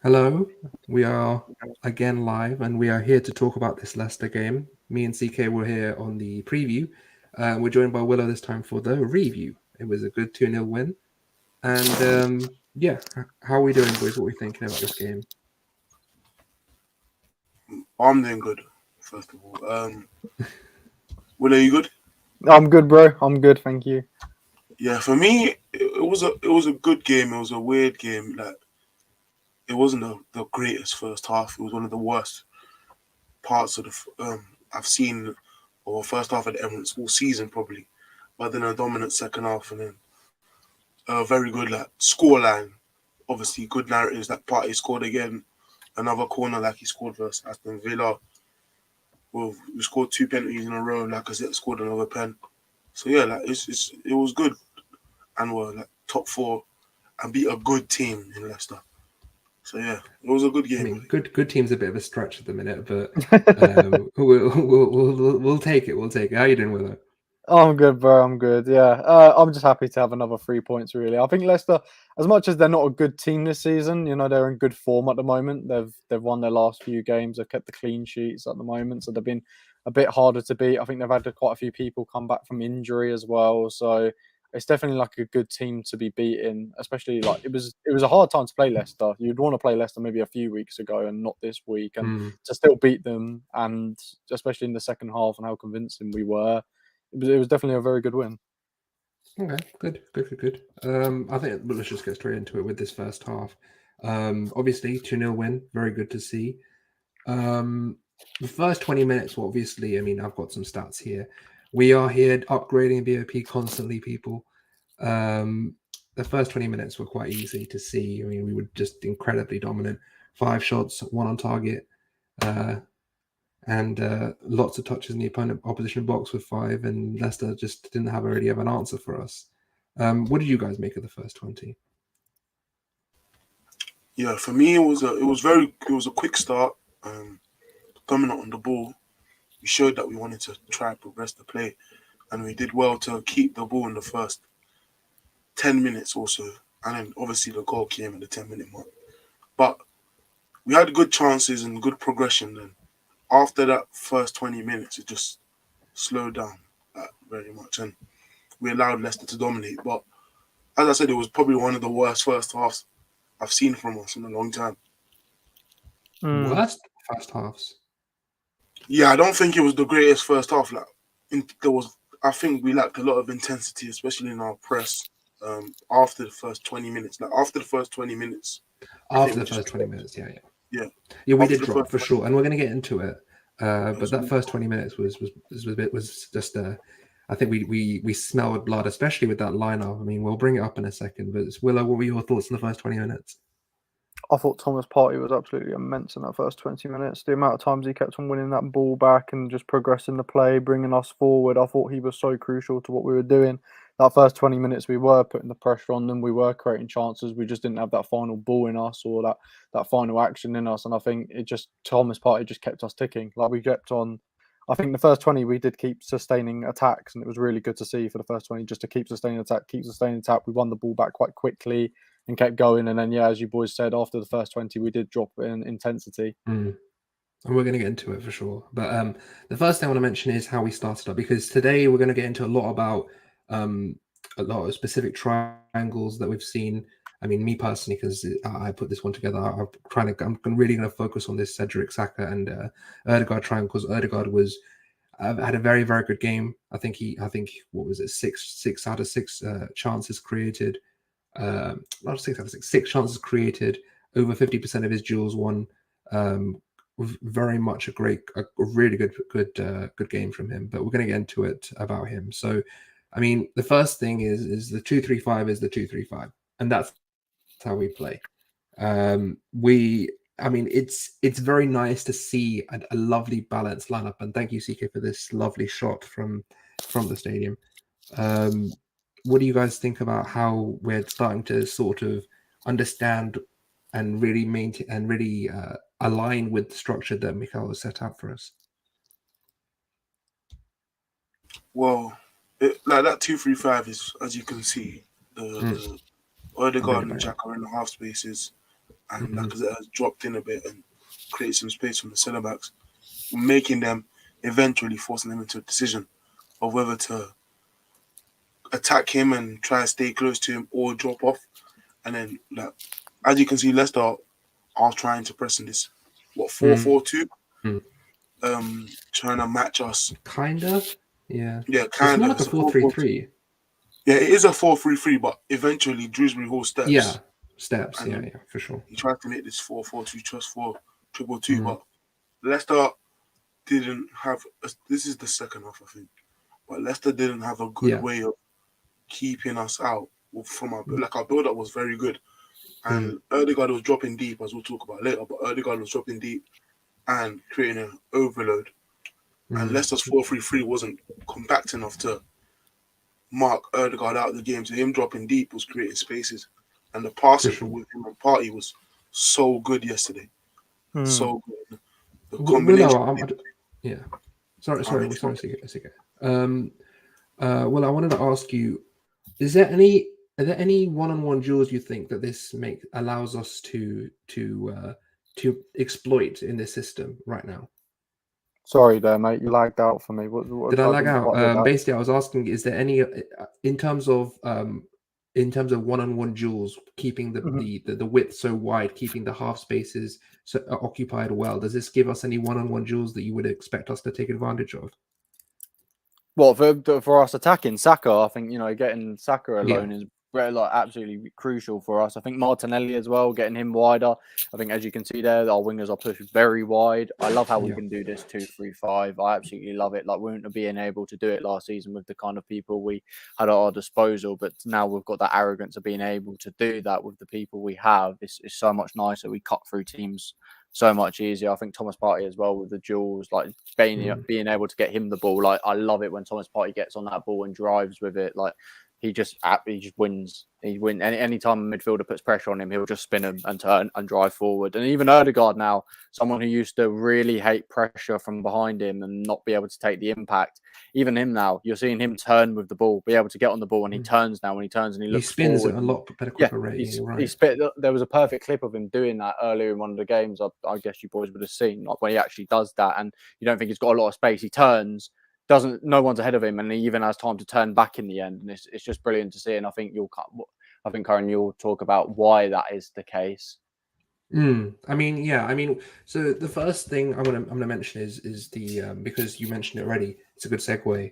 Hello, we are again live and we are here to talk about this Leicester game. Me and CK were here on the preview. We're joined by Willow this time for the review. It was a good 2-0 win. And how are we doing, boys? What are we thinking about this game? I'm doing good, first of all. Will, are you good? I'm good, bro. I'm good, thank you. Yeah, for me, it was a good game. It was a weird game. Like it wasn't the greatest first half. It was one of the worst parts of I've seen or first half of the Emirates all season probably. But then a dominant second half and then a very good like scoreline. Obviously, good narratives. That Partey scored again, another corner like he scored versus Aston Villa. Well, we scored two penalties in a row. Like I said, scored another pen. So yeah, like it was good, and we're like top four and beat a good team in Leicester. So yeah, it was a good I game. mean, good team's a bit of a stretch at the minute, but we'll take it. We'll take it. How you doing, Willow? I'm good, bro. I'm good. Yeah, I'm just happy to have another 3 points. Really, I think Leicester, as much as they're not a good team this season, they're in good form at the moment. They've won their last few games. They've kept the clean sheets at the moment, so they've been a bit harder to beat. I think they've had quite a few people come back from injury as well. So it's definitely like a good team to be beating. Especially like it was a hard time to play Leicester. You'd want to play Leicester maybe a few weeks ago and not this week, and Hmm. to still beat them, and especially in the second half and how convincing we were. It was definitely a very good win. Okay, good. I think let's just get straight into it with this first half. Obviously, 2-0 win, very good to see. Um, the first 20 minutes were obviously, I mean, I've got some stats here. We are here upgrading BoP constantly, people. Um, the first 20 minutes were quite easy to see. I mean, we were just incredibly dominant. 5 shots, one on target, uh, and lots of touches in the opposition box with 5, and Leicester just didn't really have an answer for us. What did you guys make of the first 20? Yeah, for me it was a quick start. Dominant on the ball. We showed that we wanted to try and progress the play, and we did well to keep the ball in the first 10 minutes or so. And then obviously the goal came at the 10-minute mark. But we had good chances and good progression. Then after that first 20 minutes, it just slowed down very much, and we allowed Leicester to dominate. But as I said, it was probably one of the worst first halves I've seen from us in a long time. Mm. Worst first halves. Yeah, I don't think it was the greatest first half. I think we lacked a lot of intensity, especially in our press. After the first 20 minutes, I think After we the just first 20 dropped. minutes, yeah. Yeah, Yeah, we after did the drop first for 20, sure, and we're going to get into it. it But was that first 20 minutes was just I think we smelled blood, especially with that lineup. I mean, we'll bring it up in a second. But Willow, what were your thoughts in the first 20 minutes? I thought Thomas Partey was absolutely immense in that first 20 minutes. The amount of times he kept on winning that ball back and just progressing the play, bringing us forward, I thought he was so crucial to what we were doing. That first 20 minutes, we were putting the pressure on them. We were creating chances. We just didn't have that final ball in us or that final action in us. And I think Thomas Partey just kept us ticking. Like we kept on. I think the first 20 we did keep sustaining attacks, and it was really good to see for the first 20 just to keep sustaining attack, keep sustaining attack. We won the ball back quite quickly and kept going. And then, yeah, as you boys said, after the first 20, we did drop in intensity. Mm. And we're going to get into it for sure. But the first thing I want to mention is how we started up, because today we're going to get into a lot about a lot of specific triangles that we've seen. I mean, me personally, because I put this one together, I'm really going to focus on this Cedric, Saka, and Erdegaard triangle, because Erdegaard had a very very good game. I think what was it, six out of six chances created, not 6 out of 6, 6 chances created, over 50% of his duels won. Um, very much a really good game from him. But we're going to get into it about him. So, I mean, the first thing is the 2-3-5 is the 2-3-5, and that's how we play. We I mean, it's very nice to see a lovely balanced lineup, and thank you, CK, for this lovely shot from the stadium. Um, what do you guys think about how we're starting to sort of understand and really maintain and really align with the structure that Mikhail has set out for us? well, like that 2-3-5 is, as you can see, the Mm, the I'll bring Odegaard it and back up. Jack are in the half spaces, and Lacazette has dropped in a bit and created some space from the centre backs, making them eventually forcing them into a decision of whether to attack him and try to stay close to him or drop off. And then, like, as you can see, Leicester are trying to press in this 4-4-2, trying to match us. Kinda, yeah. Yeah, It's kind more of. like a 4-3-3. Yeah, it is a 4-3-3, but eventually Drewsbury Hall steps. Yeah, steps. And Yeah, for sure. he tried to make this 4-4-2 just 4-2-2, but Leicester didn't have. This is the second half, I think, but Leicester didn't have a good way of keeping us out from our our build-up was very good, and Ødegaard was dropping deep, as we'll talk about later. But Ødegaard was dropping deep and creating an overload, and Leicester's 4-3-3 wasn't compact enough to mark Ødegaard out of the game. So him dropping deep was creating spaces, and the passing with him and Partey was so good yesterday. So good. The combination. Sorry. Well, I wanted to ask you: are there any one-on-one duels you think that this allows us to exploit in this system right now? Sorry there, mate. You lagged out for me. What Did I lag out? Basically, I was asking: is there any in terms of one-on-one duels, keeping the width so wide, keeping the half spaces so occupied well? Does this give us any one-on-one duels that you would expect us to take advantage of? Well, for us attacking Saka, I think getting Saka alone is absolutely crucial for us. I think Martinelli as well, getting him wider. I think, as you can see there, our wingers are pushed very wide. I love how we can do this 2-3-5. I absolutely love it. Like, we wouldn't have been able to do it last season with the kind of people we had at our disposal, but now we've got that arrogance of being able to do that with the people we have. It's so much nicer. We cut through teams so much easier. I think Thomas Partey as well with the duels, like being able to get him the ball. Like, I love it when Thomas Partey gets on that ball and drives with it. Like, he just wins. He wins. Any time a midfielder puts pressure on him, he'll just spin him and turn and drive forward. And even Ødegaard now, someone who used to really hate pressure from behind him and not be able to take the impact. Even him now, you're seeing him turn with the ball, be able to get on the ball, and he turns now. When he turns and he looks spins forward, at a lot better, quicker rate. There was a perfect clip of him doing that earlier in one of the games. I guess you boys would have seen, like, when he actually does that, and you don't think he's got a lot of space. He turns. No one's ahead of him, and he even has time to turn back in the end, and it's just brilliant to see. And I think Karen, you'll talk about why that is the case. So the first thing I'm gonna mention is the because you mentioned it already, it's a good segue.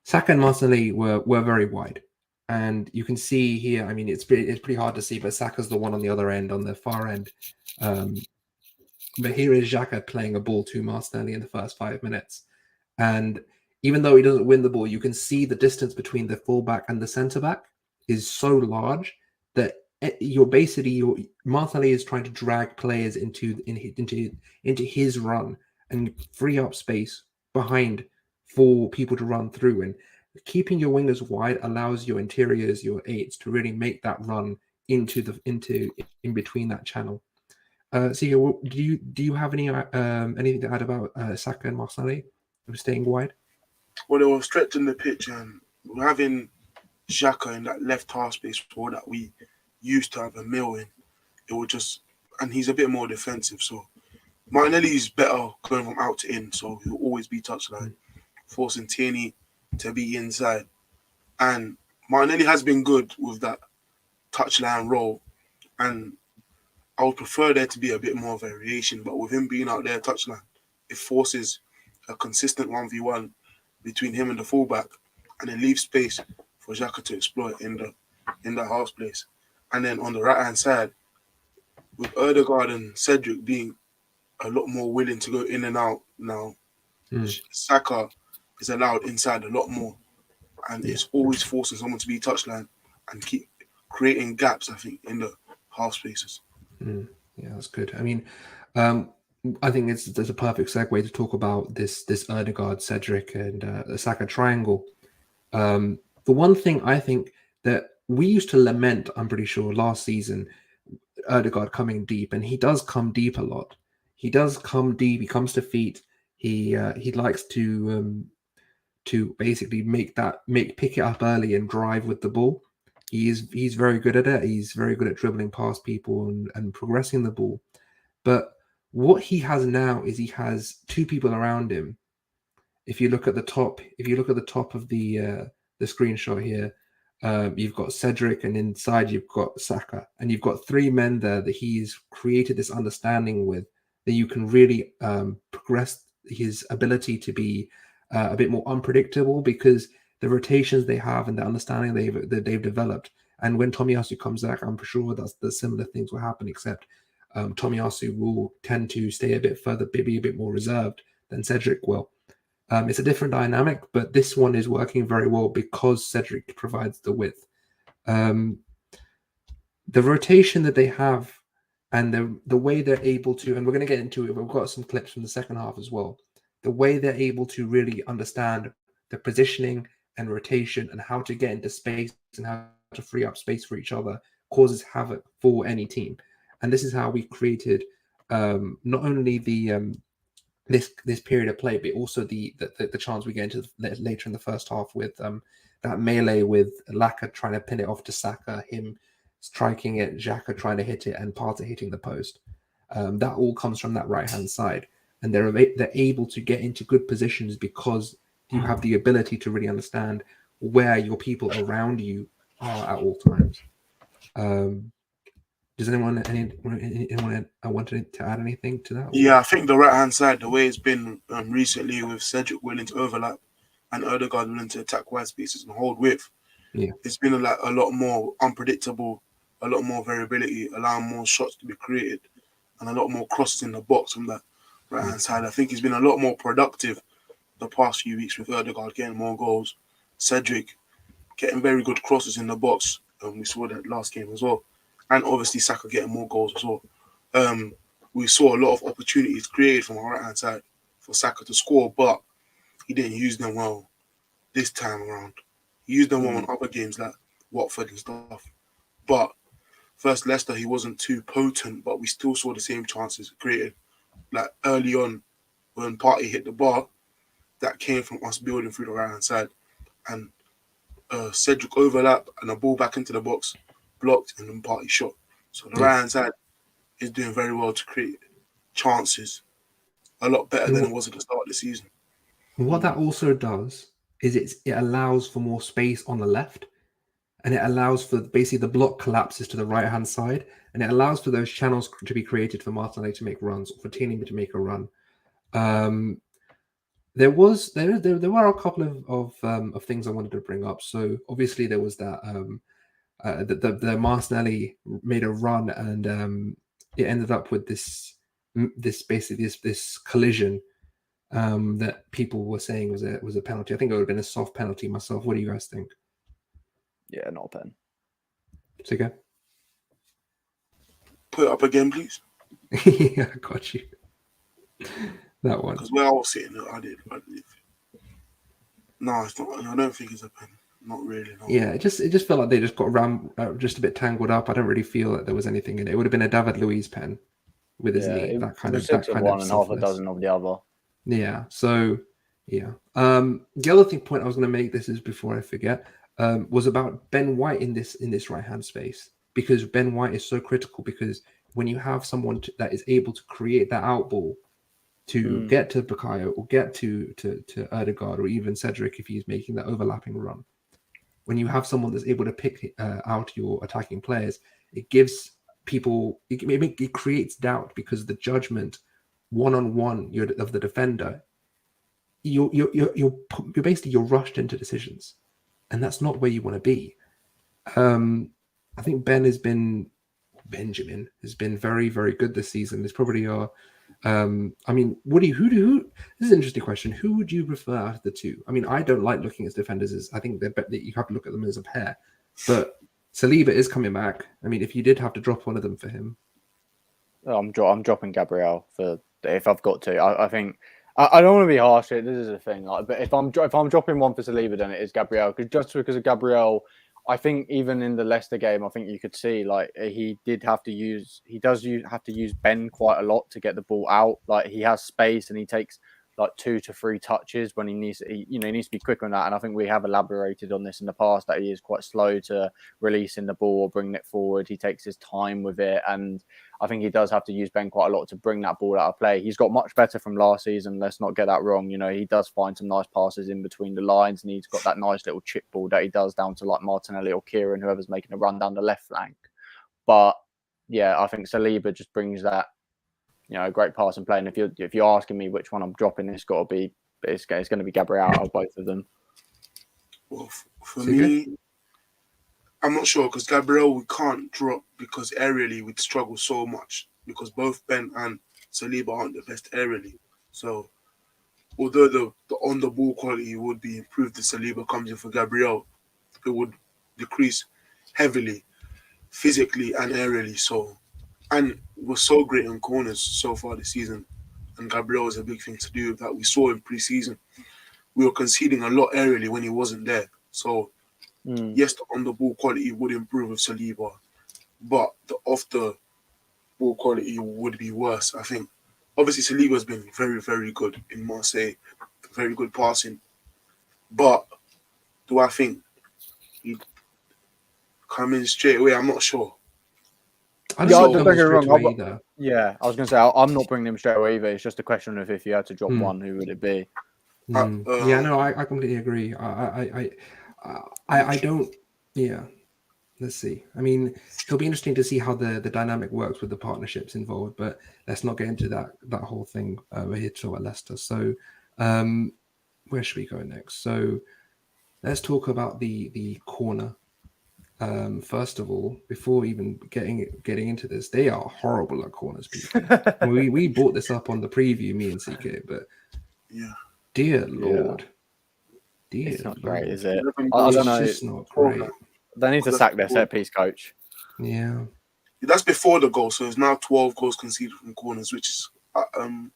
Saka and Martinelli were very wide, and you can see here. I mean, it's pretty hard to see, but Saka's the one on the other end, on the far end. But here is Xhaka playing a ball to Martinelli in the first 5 minutes. And even though he doesn't win the ball, you can see the distance between the fullback and the centre back is so large that Martinelli is trying to drag players into his run and free up space behind for people to run through. And keeping your wingers wide allows your interiors, your eights, to really make that run in between that channel. So do you have anything to add about Saka and Martinelli? Staying wide? Well, they were stretching the pitch, and having Xhaka in that left half space for that we used to have a mill in, it would just, and he's a bit more defensive. So Martinelli's better going from out to in, so he'll always be touchline, forcing Tierney to be inside. And Martinelli has been good with that touchline role, and I would prefer there to be a bit more variation. But with him being out there touchline, it forces a consistent 1v1 between him and the fullback, and then leaves space for Xhaka to exploit in the half space. And then on the right hand side, with Ødegaard and Cedric being a lot more willing to go in and out now, Saka is allowed inside a lot more, and it's always forcing someone to be touchline and keep creating gaps, I think, in the half spaces. Yeah, that's good. I mean, I think there's a perfect segue to talk about this Ødegaard, Cedric, and the Saka triangle. The one thing I think that we used to lament, I'm pretty sure, last season, Ødegaard coming deep, and he does come deep a lot. He does come deep. He comes to feet. He likes to basically pick it up early and drive with the ball. He's very good at it. He's very good at dribbling past people and progressing the ball. But what he has now is he has two people around him. If you look at the top, of the screenshot here, you've got Cedric, and inside you've got Saka, and you've got three men there that he's created this understanding with, that you can really progress his ability to be a bit more unpredictable, because the rotations they have and the understanding they've developed. And when Tomiyasu comes back, I'm sure that the similar things will happen, except Tomiyasu will tend to stay a bit further, be a bit more reserved than Cedric will. It's a different dynamic, but this one is working very well because Cedric provides the width. The rotation that they have, and the way they're able to, and we're going to get into it, we've got some clips from the second half as well. The way they're able to really understand the positioning and rotation and how to get into space and how to free up space for each other causes havoc for any team. And this is how we created not only the this period of play, but also the chance we get into later in the first half with that melee with Laka trying to pin it off to Saka, him striking it, Xhaka trying to hit it, and Partey hitting the post. That all comes from that right hand side, and they're able to get into good positions because you have the ability to really understand where your people around you are at all times. Does anyone wanted to add anything to that? Yeah, I think the right hand side, the way it's been recently with Cedric willing to overlap and Odegaard willing to attack wide spaces and hold width, it's been a lot more unpredictable, a lot more variability, allowing more shots to be created, and a lot more crosses in the box from that right hand side. I think he's been a lot more productive the past few weeks with Odegaard getting more goals, Cedric getting very good crosses in the box. We saw that last game as well, and obviously Saka getting more goals as well. We saw a lot of opportunities created from our right hand side for Saka to score, but he didn't use them well this time around. He used them well in other games like Watford and stuff. But first Leicester, he wasn't too potent, but we still saw the same chances created. Like early on, when Partey hit the bar, that came from us building through the right hand side. And Cedric overlap and a ball back into the box, blocked, and then Partey shot. So the right hand side is doing very well to create chances, a lot better than it was at the start of the season. What that also does is it allows for more space on the left, and it allows for basically the block collapses to the right hand side, and it allows for those channels to be created for Martinelli to make runs or for Tierney to make a run. There were a couple of things I wanted to bring up. So obviously there was that the Martinelli made a run, and it ended up with this collision that people were saying was a penalty. I think it would have been a soft penalty myself. What do you guys think? Yeah, not a pen. Okay. Put it up again, please. Yeah, I got you. That one. Because where I was sitting, I did. No, it's not. I don't think it's a pen. Not really. No. Yeah, it just felt like they just got around just a bit tangled up. I don't really feel that there was anything in it. It would have been a David Luiz pen with his knee. That kind of one and half a dozen of the other. Yeah. So yeah. The other point I was going to make, this is before I forget, was about Ben White in this right hand space, because Ben White is so critical, because when you have someone that is able to create that out ball to get to Bukayo or get to Odegaard or even Cedric if he's making that overlapping run, when you have someone that's able to pick out your attacking players, it gives people, it creates doubt, because the judgment one-on-one of the defender, you're basically rushed into decisions, and that's not where you want to be. I think Benjamin has been very, very good this season. It's probably our I mean, who this is an interesting question. Who would you prefer out of the two? I mean, I don't like looking at defenders as, I think that you have to look at them as a pair, but Saliba is coming back. I mean, if you did have to drop one of them for him, I'm dropping Gabriel for if I've got to. I think I don't want to be harsh here. This is a thing, like, but if I'm dropping one for Saliba, then it is Gabriel, because of Gabriel, I think even in the Leicester game, I think you could see like he have to use Ben quite a lot to get the ball out. Like he has space and he takes like 2 to 3 touches when he needs to be quick on that. And I think we have elaborated on this in the past that he is quite slow to releasing the ball or bringing it forward. He takes his time with it, and I think he does have to use Ben quite a lot to bring that ball out of play. He's got much better from last season. Let's not get that wrong. He does find some nice passes in between the lines, and he's got that nice little chip ball that he does down to like Martinelli or Kieran, whoever's making a run down the left flank. But yeah, I think Saliba just brings that, great pass and play. And if you're asking me which one I'm dropping, it's going to be Gabriel out of both of them. Well, for me, I'm not sure, because Gabriel we can't drop because aerially we'd struggle so much, because both Ben and Saliba aren't the best aerially. So although the on the ball quality would be improved if Saliba comes in for Gabriel, it would decrease heavily physically and aerially. So, and we're so great in corners so far this season, and Gabriel is a big thing to do with that. We saw in pre-season we were conceding a lot aerially when he wasn't there. So yes, the on the ball quality would improve with Saliba, but the off the ball quality would be worse. I think obviously Saliba's been very, very good in Marseille, very good passing, but do I think he come in straight away? I'm not sure. I Yeah, don't don't think get me straight wrong. away either. Yeah, I was going to say I'm not bringing him straight away either. It's just a question of if you had to drop one, who would it be? Yeah, no, I completely agree. I don't. Yeah, let's see. I mean, it'll be interesting to see how the dynamic works with the partnerships involved. But let's not get into that whole thing. We're here to talk about Leicester. So, where should we go next? So, let's talk about the corner. First of all, before even getting into this, they are horrible at corners, people. we brought this up on the preview, me and CK, but yeah, dear Lord, dear It's not Lord. great, is it? I don't know. It's just not great. They need to sack their set piece coach. Yeah, that's before the goal, so it's now 12 goals conceded from corners, which is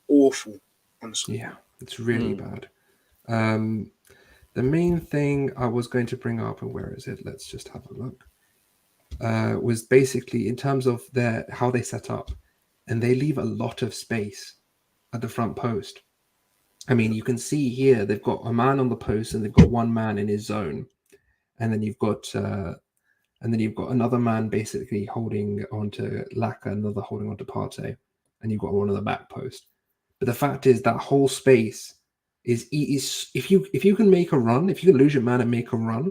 awful, honestly. yeah, it's really bad. The main thing I was going to bring up, and where is it? Let's just have a look. Was basically in terms of how they set up, and they leave a lot of space at the front post. I mean, you can see here they've got a man on the post, and they've got one man in his zone, and then you've got another man basically holding onto Laka, another holding onto Partey, and you've got one on the back post. But the fact is that whole space is if you can make a run, if you can lose your man and make a run,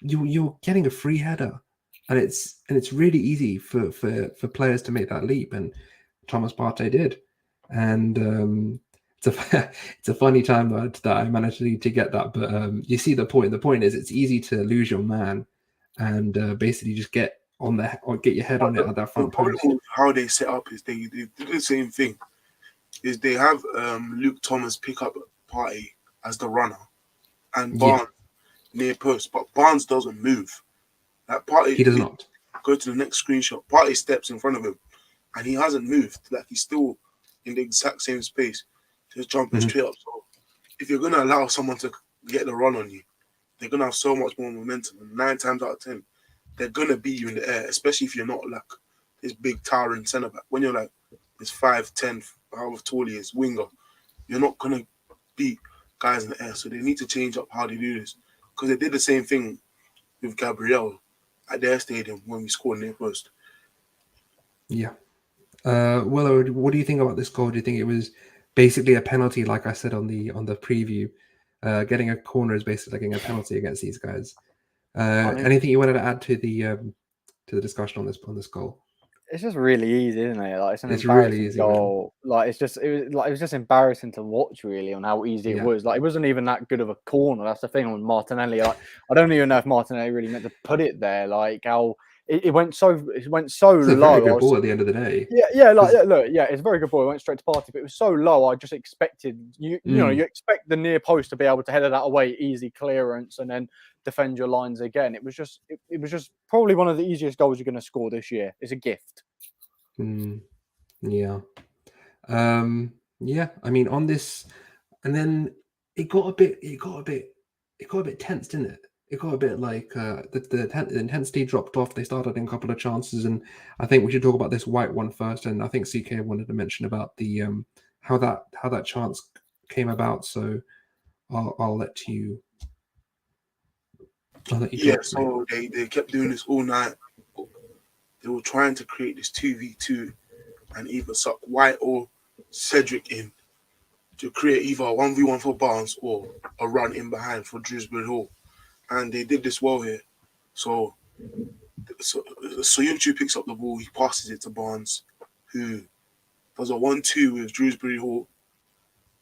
you're getting a free header, and it's really easy for players to make that leap, and Thomas Partey did, and it's a funny time that I managed to get that, but you see the point. The point is it's easy to lose your man and basically just get on or get your head on it at that front post. How they set up is they do the same thing. Is they have Luke Thomas pick up Partey as the runner and Barnes near post, but Barnes doesn't move. Like Partey, he does not. Go to the next screenshot. Partey steps in front of him, and he hasn't moved. Like he's still in the exact same space, just jumping straight up. So if you're gonna allow someone to get the run on you, they're gonna have so much more momentum. And 9 times out of 10, they're gonna beat you in the air, especially if you're not like this big towering centre back. When you're like this 5'10", however tall he is, winger, you're not gonna beat guys in the air. So they need to change up how they do this, because they did the same thing with Gabriel at their stadium when we scored near post. Yeah. Well, what do you think about this goal? Do you think it was basically a penalty, like I said on the preview? Getting a corner is basically getting a penalty against these guys. Anything you wanted to add to the discussion on this goal? It's just really easy, isn't it? Like it's really embarrassing easy, goal. Man. Like it was just embarrassing to watch, really, on how easy it was. Like it wasn't even that good of a corner. That's the thing on Martinelli. Like I don't even know if Martinelli really meant to put it there. Like how it went so low. It's a very good ball at the end of the day. Yeah. Look, it's a very good ball. It went straight to Partey, but it was so low. I just expected you expect the near post to be able to header that away, easy clearance, and then defend your lines again. It was just probably one of the easiest goals you're going to score this year. It's a gift. Yeah. I mean, on this, and then it got a bit tense, didn't it? It got a bit like the intensity dropped off. They started in a couple of chances, and I think we should talk about this white one first. And I think CK wanted to mention about the how that chance came about. So I'll let you. I'll let you Yeah, talk. so they kept doing this all night. They were trying to create this 2v2 and either suck White or Cedric in to create either a 1v1 for Barnes or a run in behind for Dewsbury Hall. And they did this well here. So Soyuncu picks up the ball, he passes it to Barnes, who does a 1-2 with Dewsbury Hall,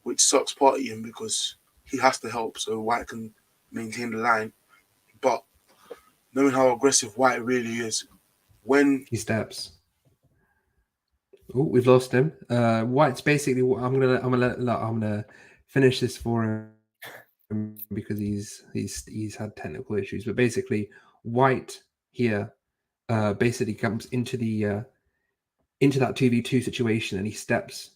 which sucks Party in because he has to help so White can maintain the line. But knowing how aggressive White really is, when he steps. Oh, we've lost him. White's basically. I'm gonna finish this for him because he's had technical issues. But basically, White here basically comes into the into that 2v2 situation, and he steps.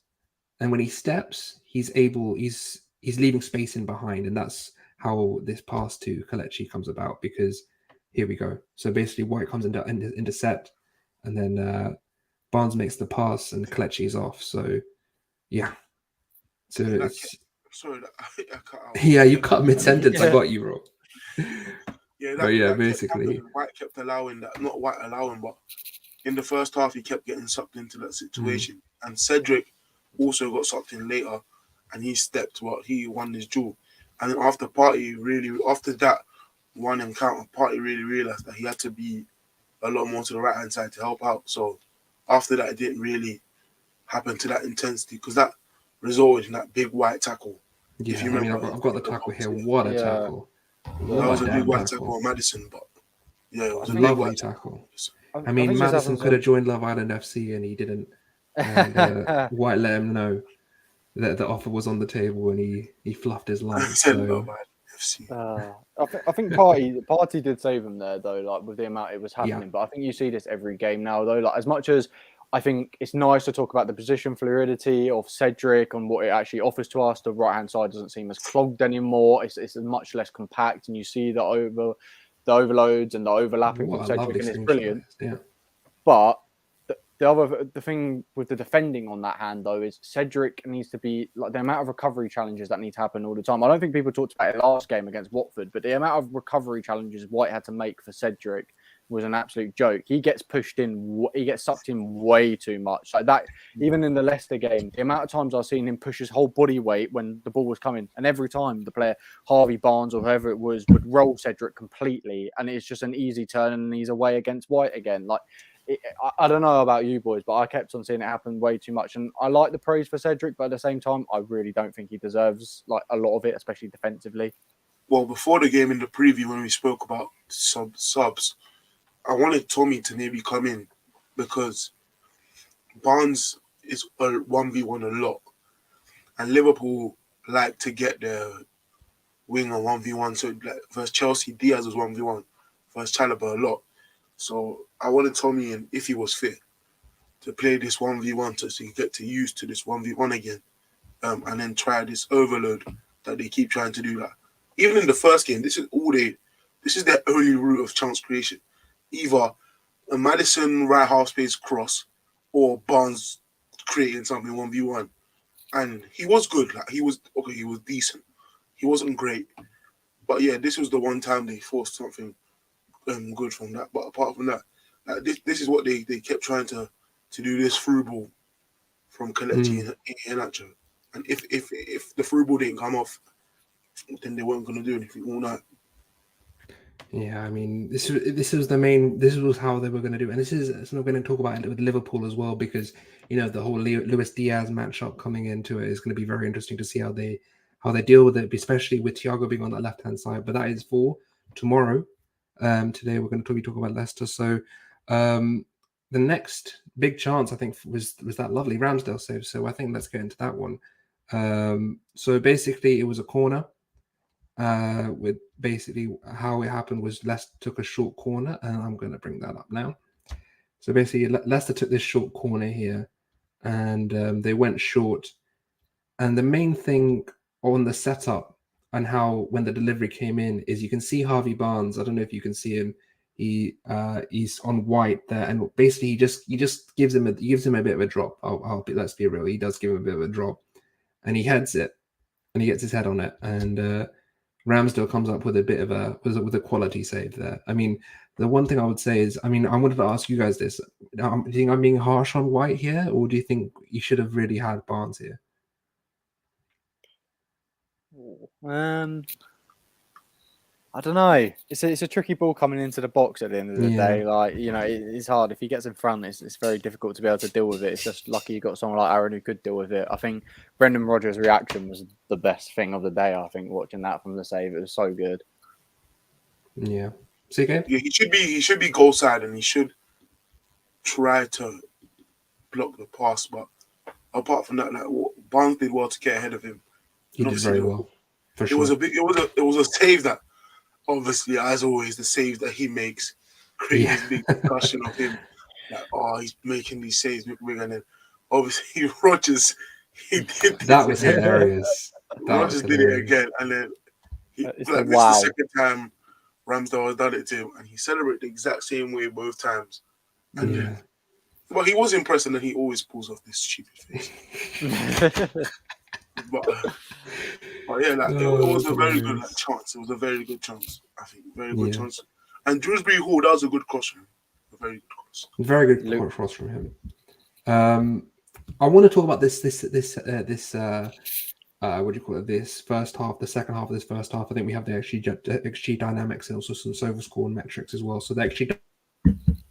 And when he steps, he's leaving space in behind, and that's how this pass to Kelechi comes about. Because here we go. So basically, White comes into set, and then Barnes makes the pass, and Kelechi is off. So yeah. So it's sorry, I cut out. yeah, you cut mid sentence. Yeah. I got you, bro. Yeah, But yeah, that basically, White kept allowing that. Not White allowing, but in the first half, he kept getting sucked into that situation. And Cedric also got sucked in later, and he stepped. Well, he won his duel. And then after that one encounter, Party really realized that he had to be a lot more to the right hand side to help out. So after that, it didn't really happen to that intensity because that resulted in that big White tackle. yeah. If you I mean, remember, I've got the tackle here. What a tackle! That What was a a big damn White tackle! tackle on Madison, but yeah, it was a big Lovely White tackle. I I mean, think this Madison happens could have joined Love Island FC, and he didn't. And White let him know that the offer was on the table, and he fluffed his line. said So Love Island FC. I think Party did save him there though, like with the amount it was happening. Yeah. But I think you see this every game now though. Like as much as I think it's nice to talk about the position fluidity of Cedric and what it actually offers to us, the right hand side doesn't seem as clogged anymore. It's much less compact, and you see the overloads and the overlapping what from a Cedric, lovely and it's screenshot. brilliant. Yeah. But the thing with the defending on that hand though is Cedric needs to be like the amount of recovery challenges that need to happen all the time. I don't think people talked about it last game against Watford, but the amount of recovery challenges White had to make for Cedric was an absolute joke. He gets pushed in, he gets sucked in way too much. Like that, even in the Leicester game, the amount of times I've seen him push his whole body weight when the ball was coming, and every time the player, Harvey Barnes or whoever it was, would roll Cedric completely, and it's just an easy turn, and he's away against White again. Like, I don't know about you boys, but I kept on seeing it happen way too much. And I like the praise for Cedric, but at the same time, I really don't think he deserves like a lot of it, especially defensively. Well, before the game in the preview, when we spoke about subs, I wanted Tommy to maybe come in because Barnes is a 1v1 a lot. And Liverpool like to get their wing on 1v1. So like versus Chelsea, Diaz was 1v1. Versus Chalobah a lot. So I wanted Tommy in, if he was fit, to play this 1v1 so he get to used to this 1v1 again. And then try this overload that they keep trying to do that. Even in the first game, this is their only route of chance creation. Either a Madison right half space cross or Barnes creating something 1v1. And he was good. Like he was decent. He wasn't great. But yeah, this was the one time they forced something good from that. But apart from that, this is what they kept trying to do this through ball from Kelechi and Iheanacho. And if the through ball didn't come off, then they weren't going to do anything all night. Yeah, I mean, this was how they were going to do it. And this is we're going to talk about it with Liverpool as well, because the whole Luis Diaz matchup coming into it is going to be very interesting to see how they deal with it, especially with Thiago being on that left hand side. But that is for tomorrow. Today we're going to talk about Leicester. So the next big chance I think was that lovely Ramsdale save. So I think let's get into that one. So basically it was a corner. With basically how it happened was Leicester took a short corner, and I'm going to bring that up now. So basically Leicester took this short corner here, and they went short. And the main thing on the setup and how when the delivery came in is you can see Harvey Barnes. I don't know if you can see him. He's on White there, and basically he just gives him a bit of a drop. Let's be real. He does give him a bit of a drop, and he heads it. and he gets his head on it, and Ramsdale comes up with a bit of a quality save there. I mean, the one thing I would say is, I mean, I wanted to ask you guys this: do you think I'm being harsh on White here, or do you think you should have really had Barnes here? I don't know. It's a tricky ball coming into the box at the end of the day. Like, you know, it's hard. If he gets in front, it's very difficult to be able to deal with it. It's just lucky you got someone like Aaron who could deal with it. I think Brendan Rodgers' reaction was the best thing of the day. I think watching that from the save, it was so good. Yeah. CK? Yeah, he should be goal side, and he should try to block the pass. But apart from that, like, Barnes did well to get ahead of him. He did very well. For sure. It was a save that, obviously, as always, the save that he makes creates this big discussion of him. Like, oh, he's making these saves, and then obviously Rodgers, he did that was hilarious. Rodgers did it again, and then this is the second time Ramsdale has done it to him, and he celebrated the exact same way both times. And well, he was impressed, and then he always pulls off this stupid face. but yeah, like, it was a very good chance. It was a very good chance. I think very good chance. And Dewsbury Hall, that was a good cross from him. A very good cross. Very good cross from him. I want to talk about this what do you call it? This first half, the second half of this first half. I think we have the XG dynamics and also some over score and metrics as well. So the XG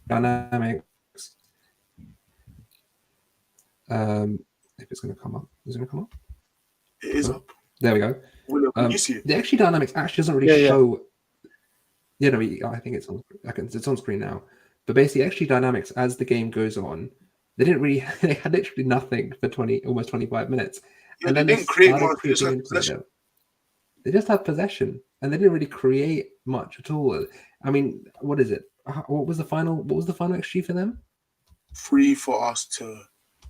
dynamics, if it's going to come up, is it going to come up? It is up. There we go. Well, you see it. The XG dynamics actually doesn't really show. Yeah, no, I think it's on. It's on screen now. But basically, XG dynamics as the game goes on, they didn't really. They had literally nothing for almost 25 minutes. Yeah, and then they didn't create much. They just had possession, and they didn't really create much at all. I mean, what is it? What was the final XG for them? 3 for us to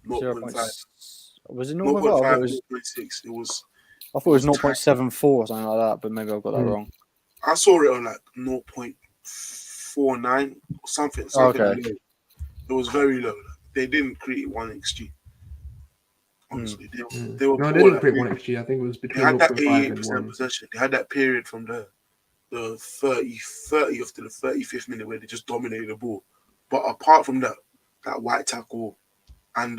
0.5. Was it 0.5? It was 0.6. It was. I thought it was 0.74 or something like that, but maybe I've got that wrong. I saw it on like 0.49 or something. Okay. Low. It was very low. They didn't create 1 XG. Honestly, they didn't create 1 XG. I think it was between 0.5 and 1. Possession. They had that period from the 30th to the 35th minute where they just dominated the ball. But apart from that white tackle and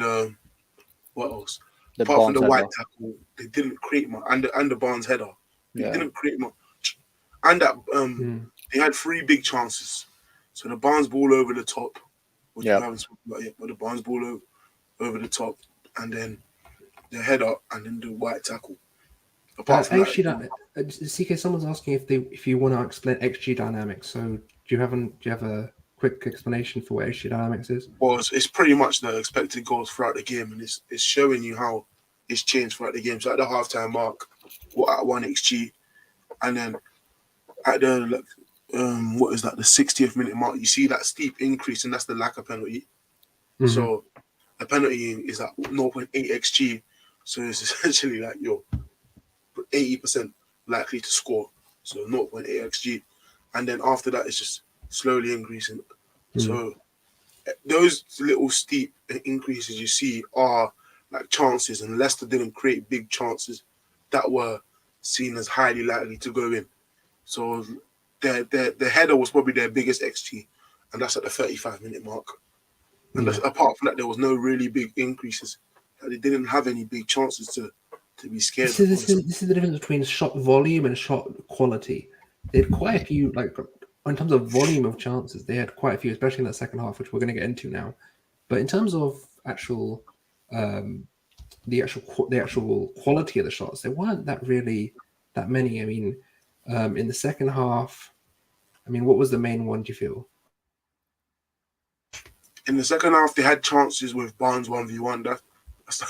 what else? Apart from the white tackle, they didn't create much. And the Barnes header, they didn't create much. And that they had 3 big chances. So the Barnes ball over the top, which we haven't spoken about yet, but the Barnes ball over the top, and then the header, and then the white tackle. Apart from CK, someone's asking if you want to explain XG dynamics. So do you have a quick explanation for what XG dynamics is? Well, it's pretty much the expected goals throughout the game, and it's showing you how it's changed throughout the game. So at the halftime mark, we're at 1 XG, and then at the the 60th minute mark, you see that steep increase, and that's the lack of penalty. Mm-hmm. So the penalty is at 0.8 XG, so it's essentially like you're 80% likely to score, so 0.8 XG, and then after that it's just slowly increasing. So those little steep increases you see are like chances, and Leicester didn't create big chances that were seen as highly likely to go in. So the header was probably their biggest XG, and that's at the 35-minute mark. And apart from that, there was no really big increases. They didn't have any big chances to be scared. This is the difference between shot volume and shot quality. They had quite a few, like in terms of volume of chances, they had quite a few, especially in that second half, which we're going to get into now. But in terms of actual, the actual quality of the shots, there weren't that many. I mean, in the second half, I mean, what was the main one? Do you feel? In the second half, they had chances with Barnes 1v1.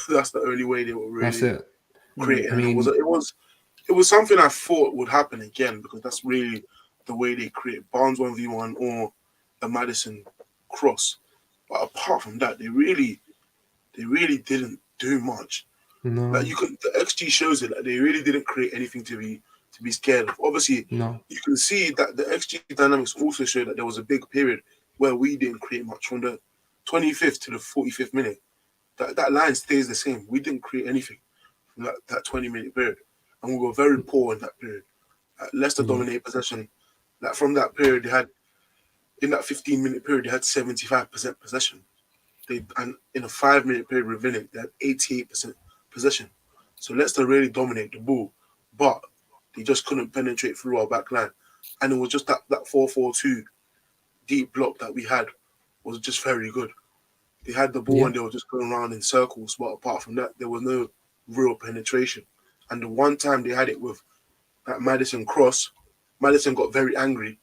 That's the only way they were really creating. I mean, it was something I thought would happen again, because that's really the way they create Barnes 1v1 or a Maddison cross. But apart from that, they really didn't do much. No. Like the XG shows it. Like they really didn't create anything to be scared of. Obviously, you can see that the XG dynamics also show that there was a big period where we didn't create much from the 25th to the 45th minute. That line stays the same. We didn't create anything from that 20-minute period. and we were very poor in that period. Leicester dominated possession. Like from that period, they had in that 15-minute period they had 75% possession. And in a 5-minute period with Vinnick, they had 88% possession. So Leicester really dominated the ball, but they just couldn't penetrate through our back line. And it was just that 4-4-2 deep block that we had was just very good. They had the ball and they were just going around in circles, but apart from that, there was no real penetration. And the one time they had it with that Maddison cross, Maddison got very angry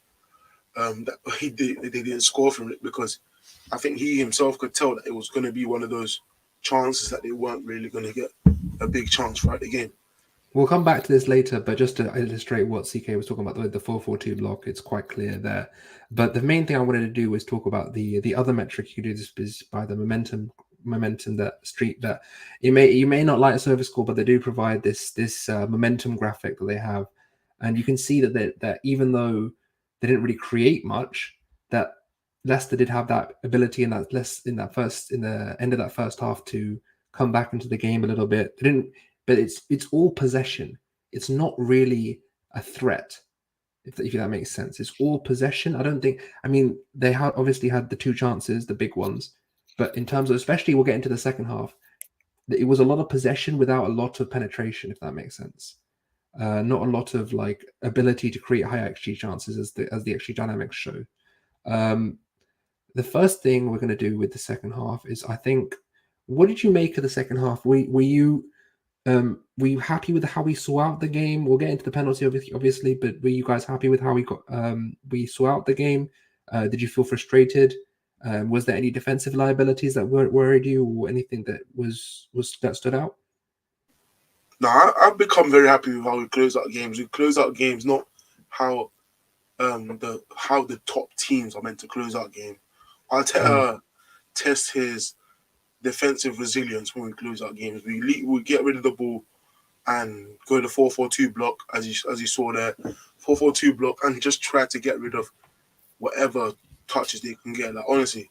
that they didn't score from it, because I think he himself could tell that it was going to be one of those chances that they weren't really going to get a big chance throughout the game. We'll come back to this later, but just to illustrate what CK was talking about, the 4-4-2 block, it's quite clear there. But the main thing I wanted to do was talk about the other metric you do this is by the momentum that you may not like a service score, but they do provide this momentum graphic that they have, and you can see that even though they didn't really create much, that Leicester did have that ability in the end of that first half to come back into the game a little bit. They didn't. But it's all possession. It's not really a threat, if that makes sense. It's all possession. I mean, they obviously had the two chances, the big ones. But in terms of, especially we'll get into the second half, it was a lot of possession without a lot of penetration, if that makes sense. Not a lot of like ability to create high XG chances as the XG dynamics show. The first thing we're going to do with the second half is, I think, what did you make of the second half? Were you happy with how we saw out the game? We'll get into the penalty, obviously, but were you guys happy with how we saw out the game? Did you feel frustrated? Was there any defensive liabilities that worried you, or anything that that stood out? No, I've become very happy with how we close out games. We close out games not how the top teams are meant to close out games. Arteta test his defensive resilience when we close out games. We get rid of the ball and go to 4-4-2 block, as you saw there, 4-4-2 block, and just try to get rid of whatever touches they can get. Like, honestly,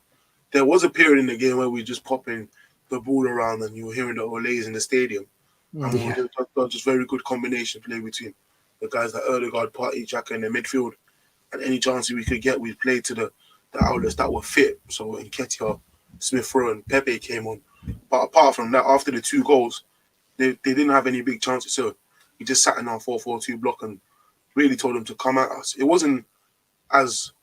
there was a period in the game where we just popping the ball around and you were hearing the olays in the stadium. And it was just very good combination play between the guys like Erdegaard, Partey, Xhaka in the midfield, and any chance we could get, we played to the outlets that were fit. So Nketiah, Smith Rowe and Pepe came on. But apart from that, after the 2 goals, they didn't have any big chances. So we just sat in our 4-4-2 block and really told them to come at us. It wasn't as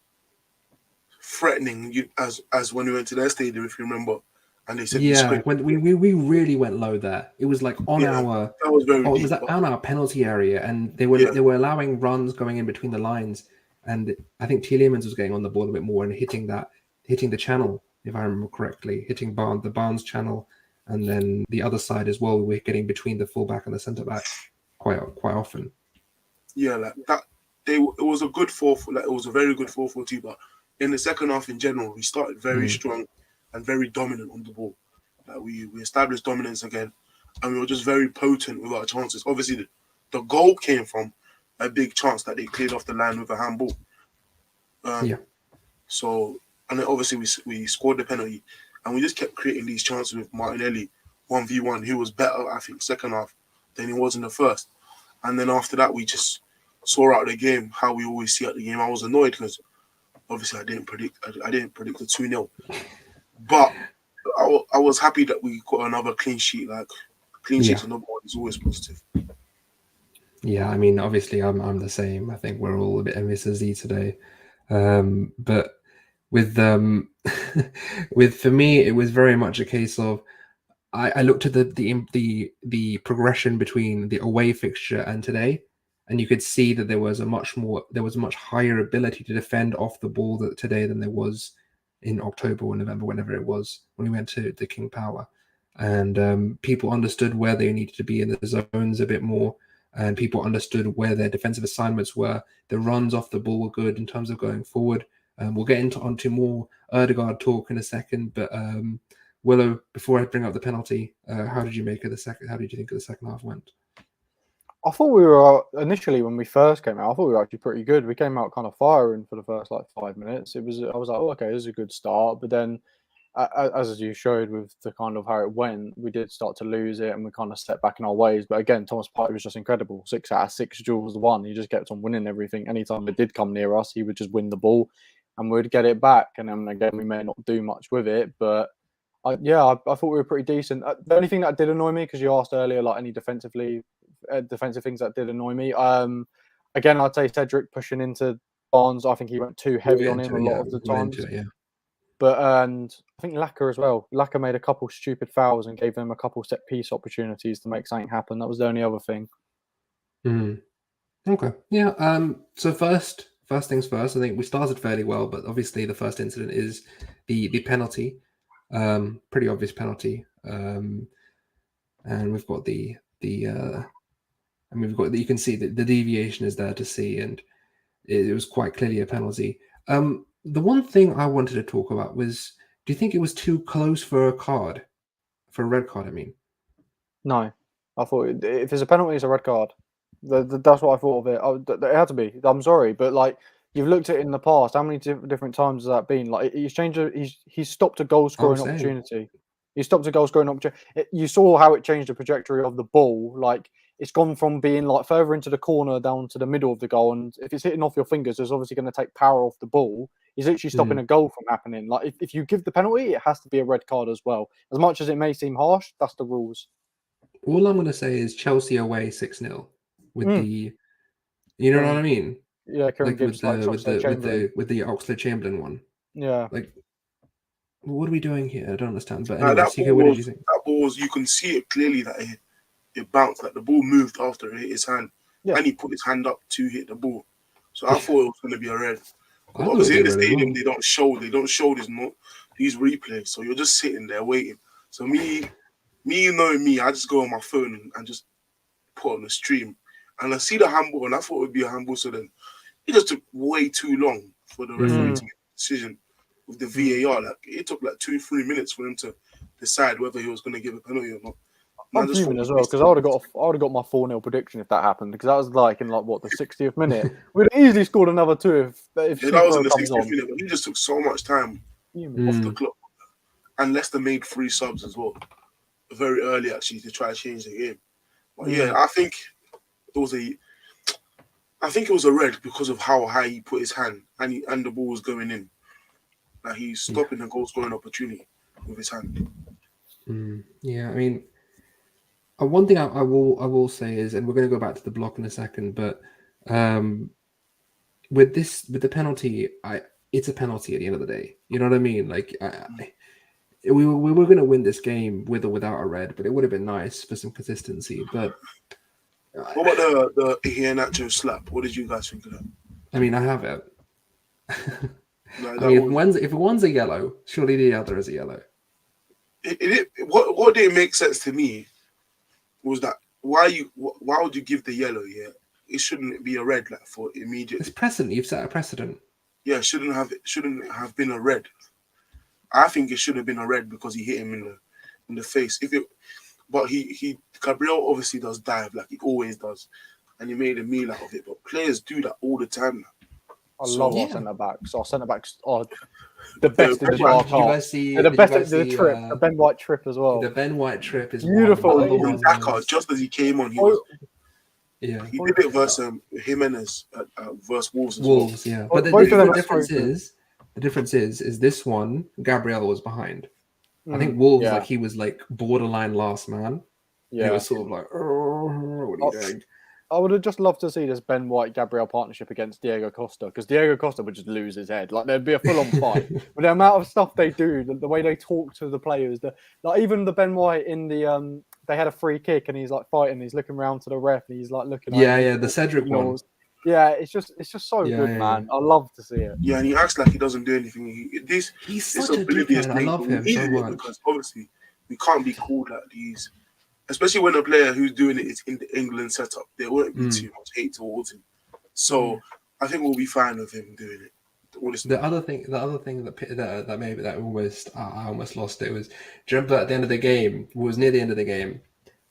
threatening as when we went to their stadium, if you remember. And they said when we really went low there. It was like on our on our penalty area, and they were allowing runs going in between the lines. And I think Tielemans was getting on the ball a bit more and hitting the channel, if I remember correctly, hitting the Barnes channel, and then the other side as well. We're getting between the fullback and the centre back quite often. Yeah, like that. It was a good it was a very good 4-4-2. But in the second half, in general, we started very strong and very dominant on the ball. Like we established dominance again, and we were just very potent with our chances. Obviously, the goal came from a big chance that they cleared off the line with a handball. So, and then obviously we scored the penalty, and we just kept creating these chances with Martinelli 1v1, who was better, I think, second half than he was in the first. And then after that, we just saw out the game how we always see out the game. I was annoyed because obviously I didn't predict the 2-0, but I was happy that we got another clean sheet. Like clean sheets on the board is always positive. Yeah, I mean, obviously, I'm the same. I think we're all a bit MSZ today, but with for me, it was very much a case of I looked at the progression between the away fixture and today, and you could see that there was a much higher ability to defend off the ball today than there was in October or November, whenever it was, when we went to the King Power, and people understood where they needed to be in the zones a bit more. And people understood where their defensive assignments were. The runs off the ball were good in terms of going forward. We'll get onto more Erdegaard talk in a second, but Willow, before I bring up the penalty, how did you think the second half went? I thought we were initially, when we first came out, I thought we were actually pretty good. We came out kind of firing for the first 5 minutes. I was like, oh, okay, this is a good start. But then as you showed with the kind of how it went, we did start to lose it and we kind of stepped back in our ways. But again, Thomas Partey was just incredible. 6 out of 6 duels won. He just kept on winning everything. Anytime it did come near us, he would just win the ball and we'd get it back. And then again, we may not do much with it, but I thought we were pretty decent. The only thing that did annoy me, because you asked earlier, like any defensive things that did annoy me. Again, I'd say Cedric pushing into Barnes. I think he went too heavy on him a lot of the times. But and I think Laka as well. Laka made a couple stupid fouls and gave them a couple set piece opportunities to make something happen. That was the only other thing. Okay. Yeah. So first things first. I think we started fairly well, but obviously the first incident is the penalty. Pretty obvious penalty. And we've got you can see that the deviation is there to see, and it was quite clearly a penalty. The one thing I wanted to talk about was, do you think it was too close for a red card, I mean? No. I thought if it's a penalty, it's a red card. That's what I thought of it. It had to be. I'm sorry, but like you've looked at it in the past, how many different times has that been? Like he's stopped a goal scoring opportunity. He stopped a goal scoring opportunity. You saw how it changed the trajectory of the ball. Like it's gone from being like further into the corner down to the middle of the goal, and if it's hitting off your fingers, it's obviously going to take power off the ball. He's literally stopping a goal from happening. Like if you give the penalty, it has to be a red card as well. As much as it may seem harsh, that's the rules. All I'm going to say is Chelsea away 6-0 with the, you know what I mean? Yeah, Kieran Gibbs with the Oxlade-Chamberlain one. Yeah, like what are we doing here? I don't understand. But anyway, CK, what did you think? That ball was, you can see it clearly that it bounced, like the ball moved after it hit his hand, and he put his hand up to hit the ball. So I thought it was going to be a red. Obviously, in the stadium, they don't show these replays, so you're just sitting there waiting. So me, knowing me, I just go on my phone and just put on the stream, and I see the handball, and I thought it would be a handball. So then it just took way too long for the referee to make a decision with the VAR. Like it took like 2-3 minutes for him to decide whether he was going to give a penalty or not. I'm fuming as well because I would have got my 4-0 prediction if that happened, because that was like in the 60th minute. We'd have easily scored another 2 if that was in the 60th minute. But he just took so much time off the clock, and Leicester made 3 subs as well, very early actually, to try to change the game. But I think it was a red because of how high he put his hand and the ball was going in. Like he's stopping a goal scoring opportunity with his hand. Yeah, I mean. One thing I will say is, and we're going to go back to the block in a second, but with the penalty, it's a penalty at the end of the day. You know what I mean? Like we were going to win this game with or without a red, but it would have been nice for some consistency. But what about the Iheanacho slap? What did you guys think of that? I mean, I have it. If one's a yellow, surely the other is a yellow. What didn't make sense to me was that why would you give the yellow? Yeah, it shouldn't be a red like for immediate. It's precedent. You've set a precedent. Yeah, shouldn't have been a red. I think it should have been a red because he hit him in the face. But Gabriel obviously does dive like he always does, and he made a meal out of it. But players do that all the time now. I love our centre backs. Our centre backs are the best in the dark. Did you guys see the best in the trip? The Ben White trip as well. The Ben White trip is beautiful. Just as he came on, he did it versus Jimenez versus Wolves as well. Yeah. But the difference is this one, Gabriel was behind. I think Wolves, he was like borderline last man. Yeah. He was sort of like, oh, what are you doing? I would have just loved to see this Ben White-Gabriel partnership against Diego Costa, because Diego Costa would just lose his head. Like there'd be a full-on fight. But the amount of stuff they do, the way they talk to the players, even the Ben White in the they had a free kick and he's like fighting, he's looking around to the ref and he's like looking. The Cedric one. Yeah, it's just so good, man. I love to see it. Yeah, and he acts like he doesn't do anything. He's such a dickhead. I love him so much. Because obviously we can't be called like these. Especially when a player who's doing it is in the England setup, there won't be too much hate towards him. So I think we'll be fine with him doing it. The other thing that maybe that I almost lost it was, do you remember at the end of the game? It was near the end of the game,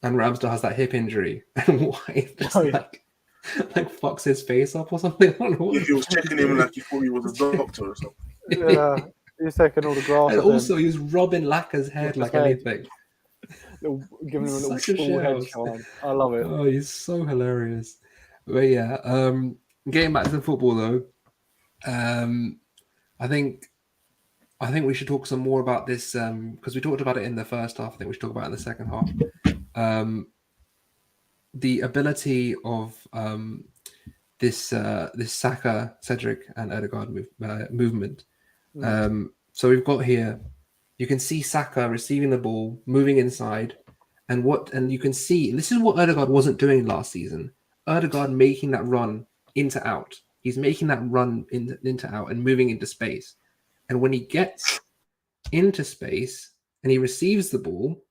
and Ramsdale has that hip injury, and White just like fucks his face up or something. I don't know. He was checking him like he thought he was a doctor or something. Yeah. He's taking all the grass. And off him. also, he was robbing Laka's head like anything. Giving him a little Such a full head shit shine. I love it. Oh, he's so hilarious. But yeah, getting back to the football though, I think we should talk some more about this because we talked about it in the first half. I think we should talk about it in the second half. The ability of this Saka, Cedric, and Odegaard movement. So we've got here. You can see Saka receiving the ball, moving inside, and you can see this is what Odegaard wasn't doing last season. Odegaard making that run into out. He's making that run into out and moving into space. And when he gets into space and he receives the ball,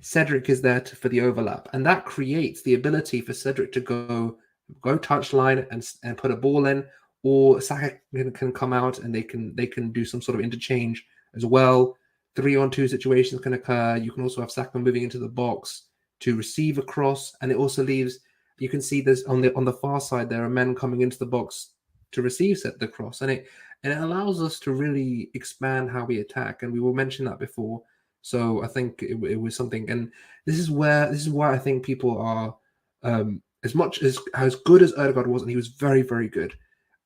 Cedric is there for the overlap, and that creates the ability for Cedric to go touchline and put a ball in, or Saka can come out and they can do some sort of interchange as well. 3-on-2 situations can occur. You can also have Saka moving into the box to receive a cross, and it also leaves. You can see this on the far side. There are men coming into the box to receive the cross, and it allows us to really expand how we attack. And we will mention that before. So I think it was something, and this is why I think people are as much as good as Odegaard was, and he was very, very good.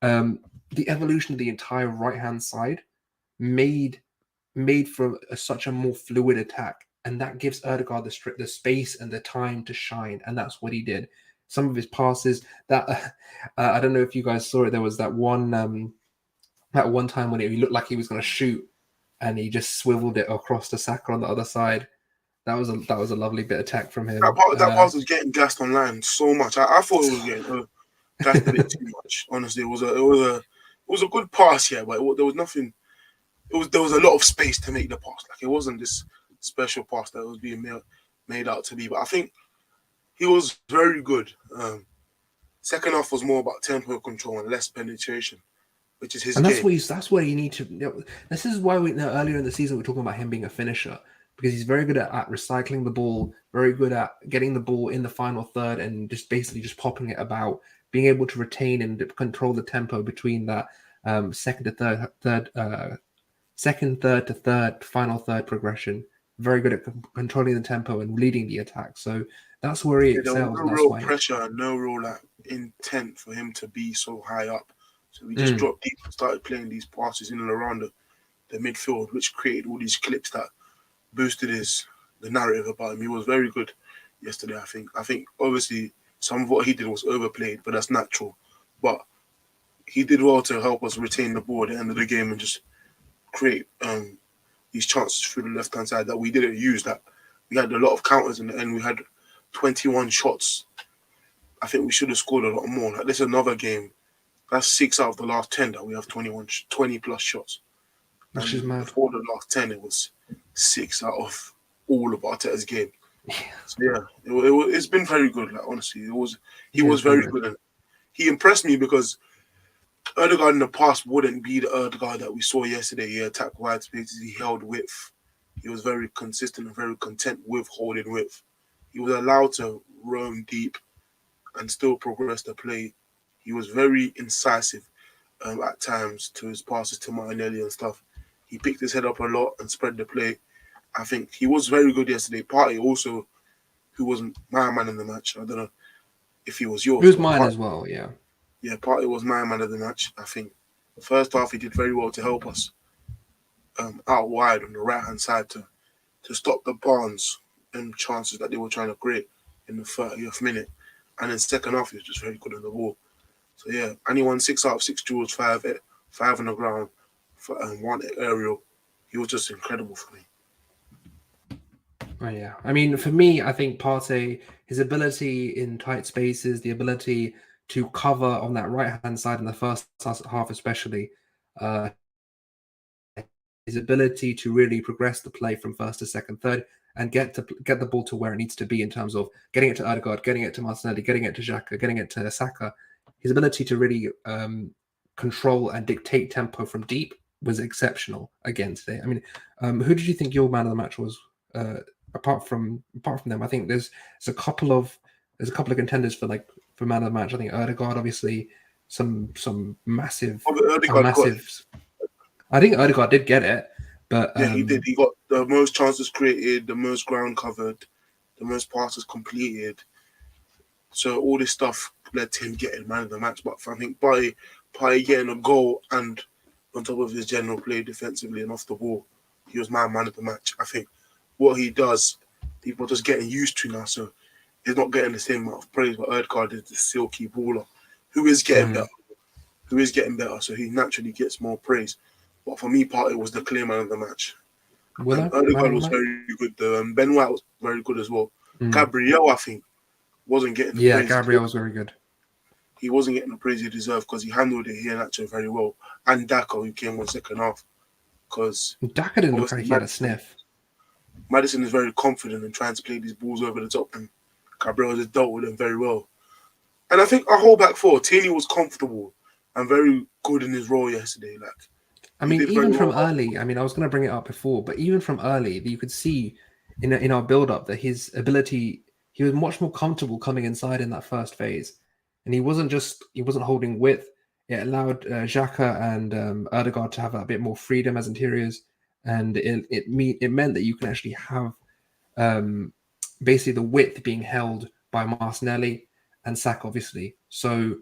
The evolution of the entire right hand side made for such a more fluid attack, and that gives Odegaard the space and the time to shine, and that's what he did. Some of his passes that I don't know if you guys saw it. There was that one time when he looked like he was going to shoot, and he just swiveled it across to Saka on the other side. That was a lovely bit of tech from him. That pass was getting gassed online so much. I thought it was getting gassed a bit too much. Honestly, it was a good pass, yeah, but there was nothing. There was a lot of space to make the pass. Like, it wasn't this special pass that was being made out to be. But I think he was very good. Second half was more about tempo control and less penetration, which is his and game. That's where you need to. This is why earlier in the season we were talking about him being a finisher, because he's very good at recycling the ball, very good at getting the ball in the final third and just basically just popping it about, being able to retain and control the tempo between that second, third to third, final third progression. Very good at controlling the tempo and leading the attack. So that's where he excels. There was no real pressure and no real intent for him to be so high up. So we just dropped deep and started playing these passes in and around the midfield, which created all these clips that boosted the narrative about him. He was very good yesterday, I think. I think obviously some of what he did was overplayed, but that's natural. But he did well to help us retain the ball at the end of the game and just create these chances through the left-hand side that we didn't use. That we had a lot of counters in the end. We had 21 shots. I think we should have scored a lot more. Like, this is another game. That's 6 out of the last 10 that we have 20 plus shots. Which is mad. Before the last 10, it was 6 out of all of Arteta's game. Yeah. So yeah, it's been very good. Like, honestly, he was very good. And he impressed me because Odegaard in the past wouldn't be the Odegaard that we saw yesterday. He attacked wide spaces. He held width. He was very consistent and very content with holding width. He was allowed to roam deep and still progress the play. He was very incisive at times to his passes to Martinelli and stuff. He picked his head up a lot and spread the play. I think he was very good yesterday. Partey also, who was my man in the match. I don't know if he was yours. He was mine as well, yeah. Yeah, Partey was my man of the match. I think the first half he did very well to help us out wide on the right-hand side to stop the Barnes and chances that they were trying to create in the 30th minute. And then second half he was just very good on the ball. So yeah, and he won 6 out of 6 duels, 5 on the ground, and 1 aerial. He was just incredible for me. Oh, yeah. I mean, for me, I think Partey, his ability in tight spaces, the ability to cover on that right-hand side in the first half especially, his ability to really progress the play from first to second, third, and get the ball to where it needs to be in terms of getting it to Odegaard, getting it to Martinelli, getting it to Xhaka, getting it to Saka. His ability to really control and dictate tempo from deep was exceptional again today. I mean, who did you think your man of the match was? Apart from them, I think there's a couple of contenders for man of the match. I think Odegaard, obviously, some massive. I think Odegaard did get it, but Yeah, he did. He got the most chances created, the most ground covered, the most passes completed. So all this stuff led to him getting man of the match. But I think by getting a goal and on top of his general play defensively and off the ball, he was man of the match. I think what he does, people are just getting used to now. So he's not getting the same amount of praise. But Odegaard is the silky baller who is getting better. Who is getting better. So he naturally gets more praise. But for me, Partey was the clear man of the match. Willow, And Odegaard was very good. Ben White was very good as well. Gabriel, I think, wasn't getting the praise. Gabriel was very good. He wasn't getting the praise he deserved because he handled it here actually very well. And Daka, who came on second half. Because Daka didn't look like he had a sniff. Maddison is very confident in trying to play these balls over the top, and Gabriel just dealt with them very well. And I think our whole back four, Tierney was comfortable and very good in his role yesterday. I mean, even from early, I was going to bring it up before, but even from early, you could see in our build-up that his ability, he was much more comfortable coming inside in that first phase. And he wasn't holding width. It allowed Xhaka and Odegaard to have a bit more freedom as interiors. And it meant that you can actually have basically the width being held by Martinelli and Saka, obviously. So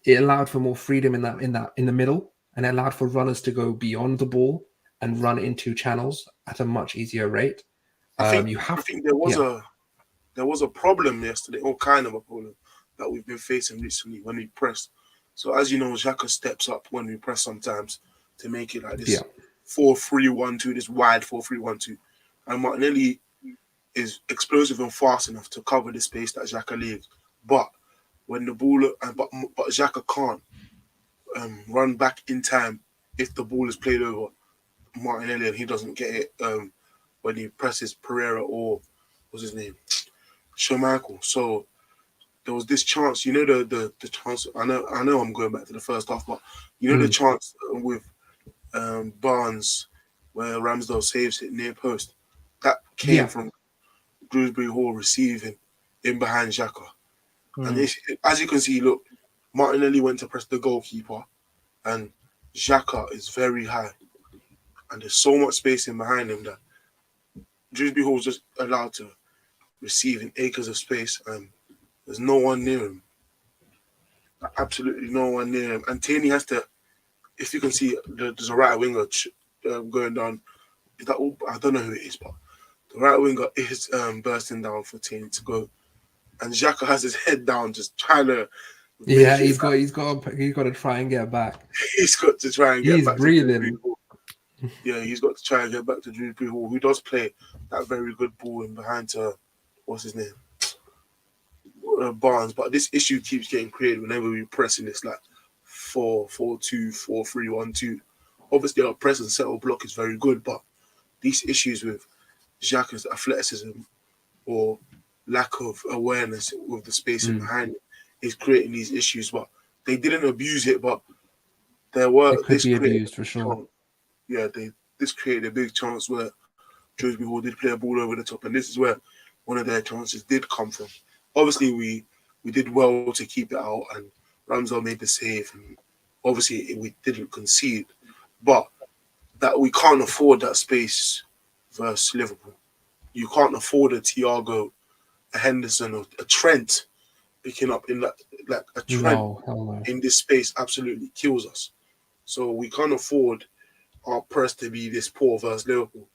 it allowed for more freedom in the middle, and it allowed for runners to go beyond the ball and run into channels at a much easier rate. I think there was a problem yesterday, all kind of a problem that we've been facing recently when we press. So as you know, Xhaka steps up when we press sometimes to make it like this 4-3-1-2, this wide 4-3-1-2, and Martinelli is explosive and fast enough to cover the space that Xhaka leaves. But when the ball, but Xhaka can't run back in time if the ball is played over Martinelli and he doesn't get it when he presses Pereira or what's his name, Schmeichel. So there was this chance, the chance. I know I'm going back to the first half, but the chance with Barnes where Ramsdale saves it near post, that came from Dewsbury Hall receiving in behind Xhaka. And as you can see, look, Martinelli went to press the goalkeeper, and Xhaka is very high, and there's so much space in behind him that Dewsbury Hall was just allowed to receive in acres of space, and there's no one near him. Absolutely no one near him. And Tierney has to, if you can see, there's a right winger going down. Is that all? I don't know who it is, but the right winger is bursting down for Tierney to go. And Xhaka has his head down, just trying to. Yeah, he's got to try and get back. He's got to try and get back. He's breathing. Yeah, he's got to try and get back to Dewsbury Hall, who does play that very good ball in behind to what's his name, Barnes. But this issue keeps getting created whenever we press in this 4-4-2, 4-3-1-2. Obviously, our press and settle block is very good, but these issues with Xhaka's athleticism or lack of awareness with the space in behind it is creating these issues. But they didn't abuse it, but there were. It could be abused for sure. This created a big chance where Dewsbury Hall did play a ball over the top, and this is where one of their chances did come from. Obviously, we did well to keep it out, and Ramsdale made the save, and obviously we didn't concede, but that we can't afford that space versus Liverpool. You can't afford a Thiago, a Henderson, or a Trent picking up in that, a Trent in this space absolutely kills us. So we can't afford our press to be this poor versus Liverpool.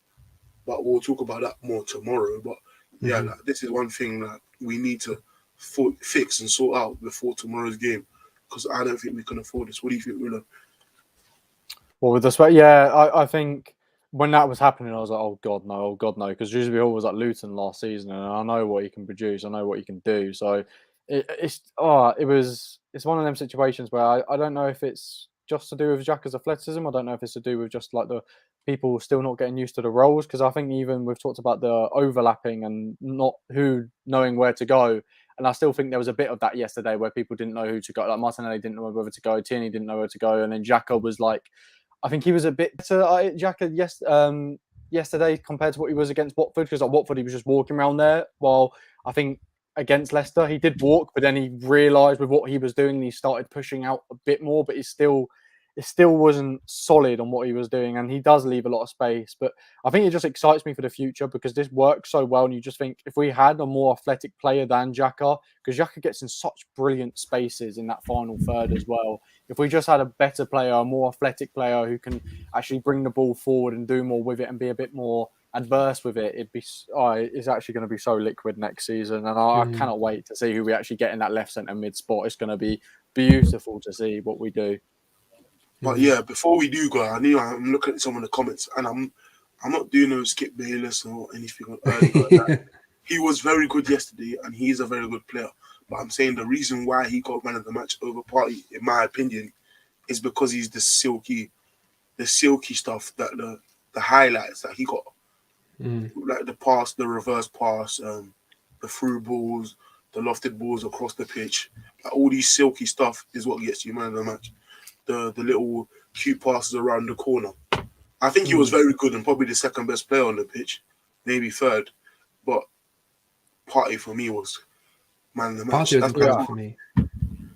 But we'll talk about that more tomorrow. But this is one thing that we need to fix and sort out before tomorrow's game, because I don't think we can afford this. What do you think, Willow? Well, with respect, I think when that was happening, I was like, oh God, no, because Dewsbury Hall was at Luton last season, and I know what he can produce, I know what he can do. So it's one of them situations where I don't know if it's just to do with Xhaka's athleticism. I don't know if it's to do with just the people still not getting used to the roles, because I think even we've talked about the overlapping and not who knowing where to go. And I still think there was a bit of that yesterday where people didn't know who to go. Like Martinelli didn't know whether to go, Tierney didn't know where to go, and then Xhaka was I think he was a bit better at Xhaka yesterday compared to what he was against Watford, because Watford he was just walking around there, while I think against Leicester he did walk, but then he realised with what he was doing he started pushing out a bit more, but he's still it still wasn't solid on what he was doing, and he does leave a lot of space. But I think it just excites me for the future because this works so well, and you just think if we had a more athletic player than Xhaka, because Xhaka gets in such brilliant spaces in that final third as well. If we just had a better player, a more athletic player who can actually bring the ball forward and do more with it and be a bit more adverse with it, it's actually going to be so liquid next season, and I cannot wait to see who we actually get in that left centre mid spot. It's going to be beautiful to see what we do. But yeah, before we do go, I'm looking at some of the comments, and I'm not doing no Skip Bayless or anything early like that. He was very good yesterday, and he's a very good player. But I'm saying the reason why he got man of the match over Partey, in my opinion, is because he's the silky stuff, that the highlights that he got, like the pass, the reverse pass, the through balls, the lofted balls across the pitch, like all these silky stuff is what gets you man of the match. The little cute passes around the corner. I think he was very good and probably the second best player on the pitch, maybe third. But Partey for me was man of the match. Partey was incredible for me.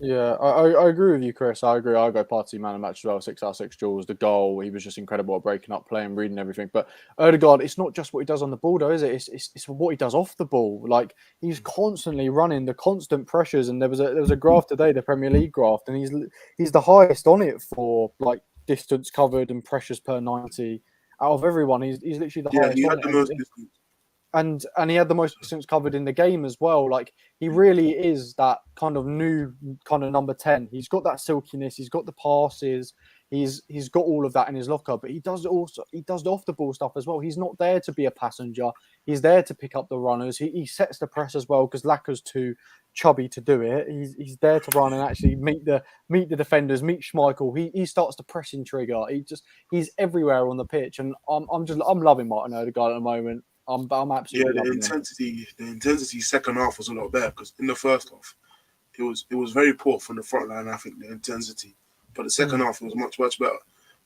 Yeah, I agree with you, Chris. I agree. I go Partey man of the match as well. 6 out of 6 duels. The goal, he was just incredible at breaking up, playing, reading everything. But Odegaard, it's not just what he does on the ball, though, is it? It's what he does off the ball. Like he's constantly running, the constant pressures. And there was a graph today, the Premier League graph, and he's the highest on it for like distance covered and pressures per 90 out of everyone. He's literally the highest. He on had it. the most distance. And he had the most distance covered in the game as well. Like he really is that kind of new kind of number 10. He's got that silkiness. He's got the passes. He's got all of that in his locker. But he does the off the ball stuff as well. He's not there to be a passenger. He's there to pick up the runners. He sets the press as well because Laka's too chubby to do it. He's there to run and actually meet the defenders, meet Schmeichel. He starts the pressing trigger. He's everywhere on the pitch. And I'm loving Martin Odegaard at the moment. I'm absolutely loving the intensity second half was a lot better because in the first half it was very poor from the front line. I think the intensity, but the second half was much better.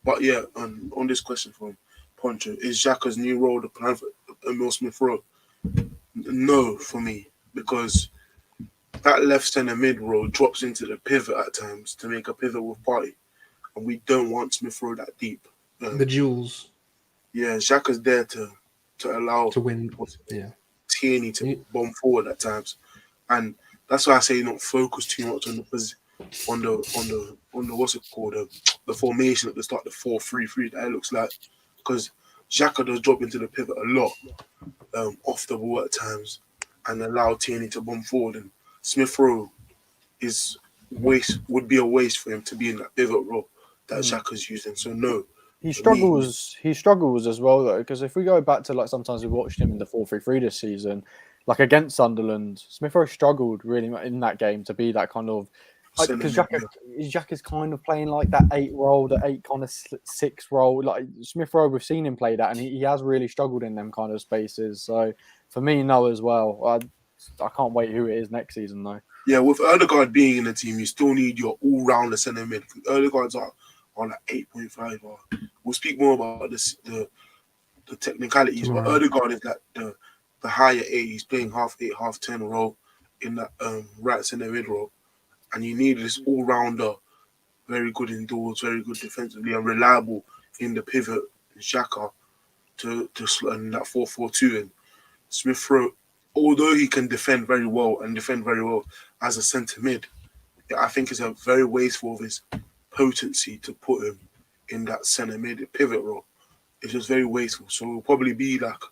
But yeah, on this question from Poncho, is Xhaka's new role the plan for Emil Smith Rowe? No, for me, because that left centre mid role drops into the pivot at times to make a pivot with Partey, and we don't want Smith Rowe that deep. The duels. Yeah, Xhaka's there to allow to win. Yeah, Tierney to bomb forward at times, and that's why I say not focus too much on the what's it called, the formation at the start, the 4-3-3 that it looks like, because Xhaka does drop into the pivot a lot, off the ball at times, and allow Tierney to bomb forward. And Smith Rowe would be a waste for him to be in that pivot role that Xhaka's using. So no. He struggles as well though, because if we go back to like sometimes we watched him in the 4-3-3 this season, like against Sunderland, Smith Rowe struggled really in that game to be that kind of because Xhaka is kind of playing like that 8 role, the 8 kind of 6 role. Like Smith Rowe, we've seen him play that, and he has really struggled in them kind of spaces. So for me, no as well. I can't wait who it is next season though. Yeah, with Odegaard being in the team, you still need your all-rounder centre mid. Odegaard's on like 8.5. We'll speak more about this, the technicalities, but Odegaard is like the higher 8. He's playing half 8, half 10 role in that right centre mid role, and you need this all-rounder, very good indoors, very good defensively, and reliable in the pivot, Xhaka, to slot in that 4-4-2. And Smith Rowe, although he can defend very well as a centre mid, I think it's a very wasteful of his potency to put him in that centre mid pivot role. It's just very wasteful. So it'll probably be like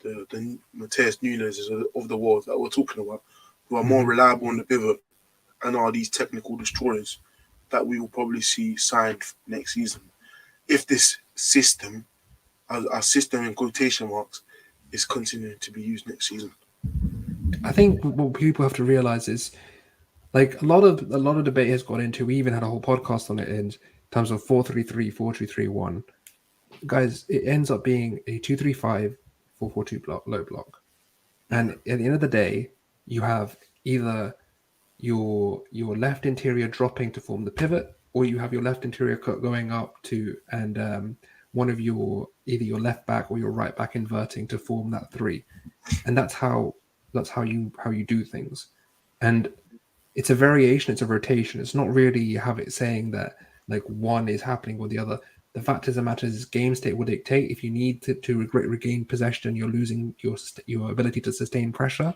the Mateus Nunes of the world that we're talking about, who are more reliable on the pivot and are these technical destroyers that we will probably see signed next season. If this system, our system in quotation marks, is continuing to be used next season. I think what people have to realize is, like a lot of debate has got into. We even had a whole podcast on it in terms of 4-3-3, 4-2-3-1. Guys, it ends up being a 2-3-5, 4-4-2 block, low block. And at the end of the day, you have either your left interior dropping to form the pivot, or you have your left interior going up to and one of either your left back or your right back inverting to form that 3. And that's how you do things. And it's a variation, it's a rotation. It's not really have it saying that like one is happening or the other. The fact of the matter is, game state will dictate. If you need to regain possession, you're losing your ability to sustain pressure.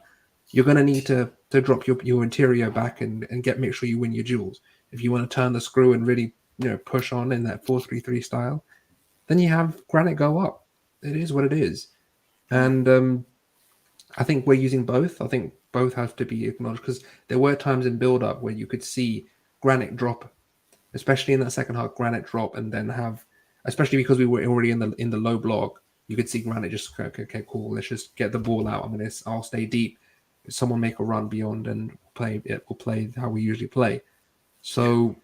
You're going to need to drop your interior back and make sure you win your duels. If you want to turn the screw and really push on in that 4-3-3 style, then you have Granite go up. It is what it is, and I think we're using both. I think both have to be acknowledged because there were times in build up where you could see Granite drop, especially in that second half. Granite drop and then have, especially because we were already in the low block. You could see Granite just okay, cool. Let's just get the ball out. I'll stay deep. If someone make a run beyond and we'll play how we usually play. So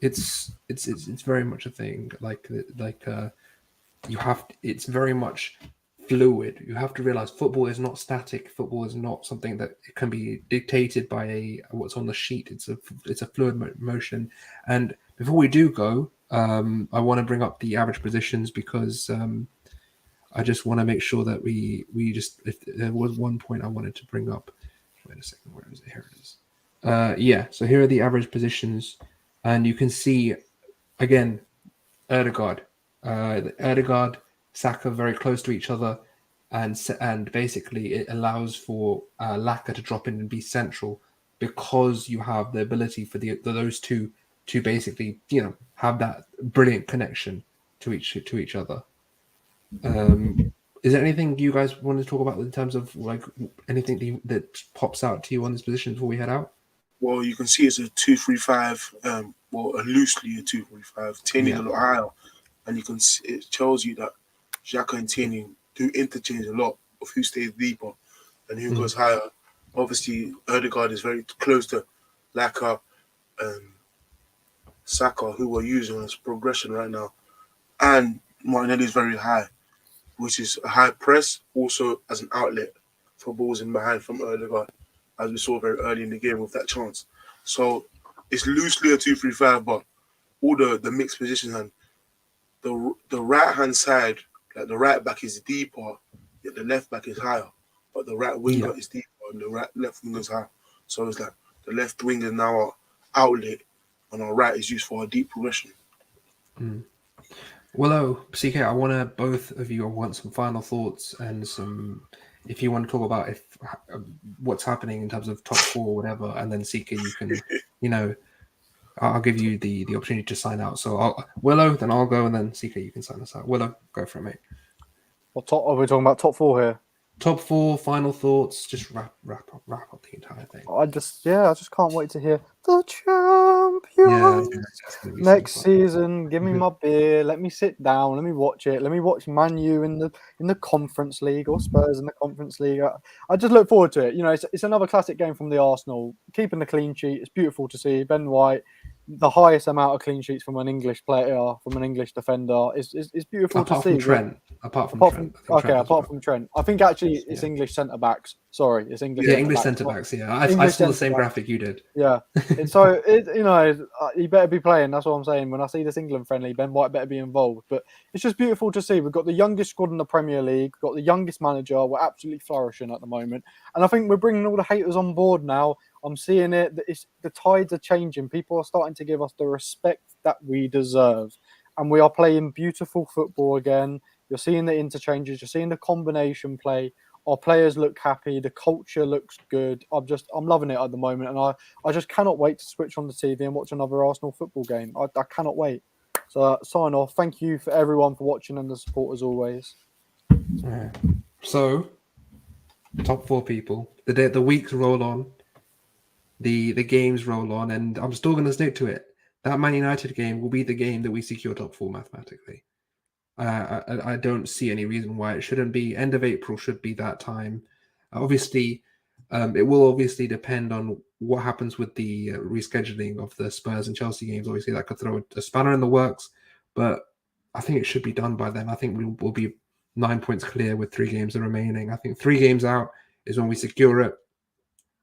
it's very much a thing. It's very much fluid. You have to realize football is not static. Football is not something that can be dictated by what's on the sheet. It's a fluid motion. And before we do go, I want to bring up the average positions because I just want to make sure that if there was one point I wanted to bring up. Wait a second, where is it? Here it is. So here are the average positions, and you can see again, Erdegaard, Saka very close to each other, and basically it allows for Laka to drop in and be central because you have the ability for those two to basically have that brilliant connection to each other. Is there anything you guys want to talk about in terms of like anything that pops out to you on this position before we head out? Well, you can see it's a 2-3-5. Loosely a 2-3-5. Tierney a lot higher, and you can see, it tells you that Xhaka and Tierney do interchange a lot of who stays deeper and who goes higher. Obviously, Erdegaard is very close to Laka and Saka, who we're using as progression right now, and Martinelli is very high, which is a high press, also as an outlet for balls in behind from Erdegaard, as we saw very early in the game with that chance. So it's loosely a 2-3-5, but all the mixed positions and the right hand side, like the right back is deeper, yet the left back is higher, but the right winger is deeper and the left winger is higher. So it's like the left wing is now our outlet, and our right is used for a deep progression. Willow, CK, I want some final thoughts and some, if you want to talk about what's happening in terms of top four or whatever, and then CK, you can, I'll give you the opportunity to sign out. So Willow, then I'll go, and then CK, you can sign us out. Willow, go for it, mate. What are we talking about? Top four here. Top four, final thoughts, just wrap up the entire thing. I just can't wait to hear the champions next season. Give me my beer. Let me sit down. Let me watch it. Let me watch Man U in the Conference League or Spurs in the Conference League. I just look forward to it. It's another classic game from the Arsenal, keeping the clean sheet. It's beautiful to see. Ben White, the highest amount of clean sheets from an English player, from an English defender, is beautiful to see. Apart from Trent. I think actually it's English centre backs. Sorry, it's English. Yeah, English centre backs. Yeah, I saw the same graphic you did. Yeah, and so he better be playing. That's what I'm saying. When I see this England friendly, Ben White better be involved. But it's just beautiful to see. We've got the youngest squad in the Premier League. We've got the youngest manager. We're absolutely flourishing at the moment, and I think we're bringing all the haters on board now. I'm seeing it. The tides are changing. People are starting to give us the respect that we deserve. And we are playing beautiful football again. You're seeing the interchanges. You're seeing the combination play. Our players look happy. The culture looks good. I'm loving it at the moment. And I just cannot wait to switch on the TV and watch another Arsenal football game. I cannot wait. So sign off. Thank you for everyone for watching and the support as always. Yeah. So, top four people. The weeks roll on. The games roll on, and I'm still going to stick to it. That Man United game will be the game that we secure top four mathematically. I don't see any reason why it shouldn't be. End of April should be that time. Obviously, it will obviously depend on what happens with the rescheduling of the Spurs and Chelsea games. Obviously, that could throw a spanner in the works, but I think it should be done by then. I think we will be 9 points clear with 3 games remaining. I think 3 games out is when we secure it.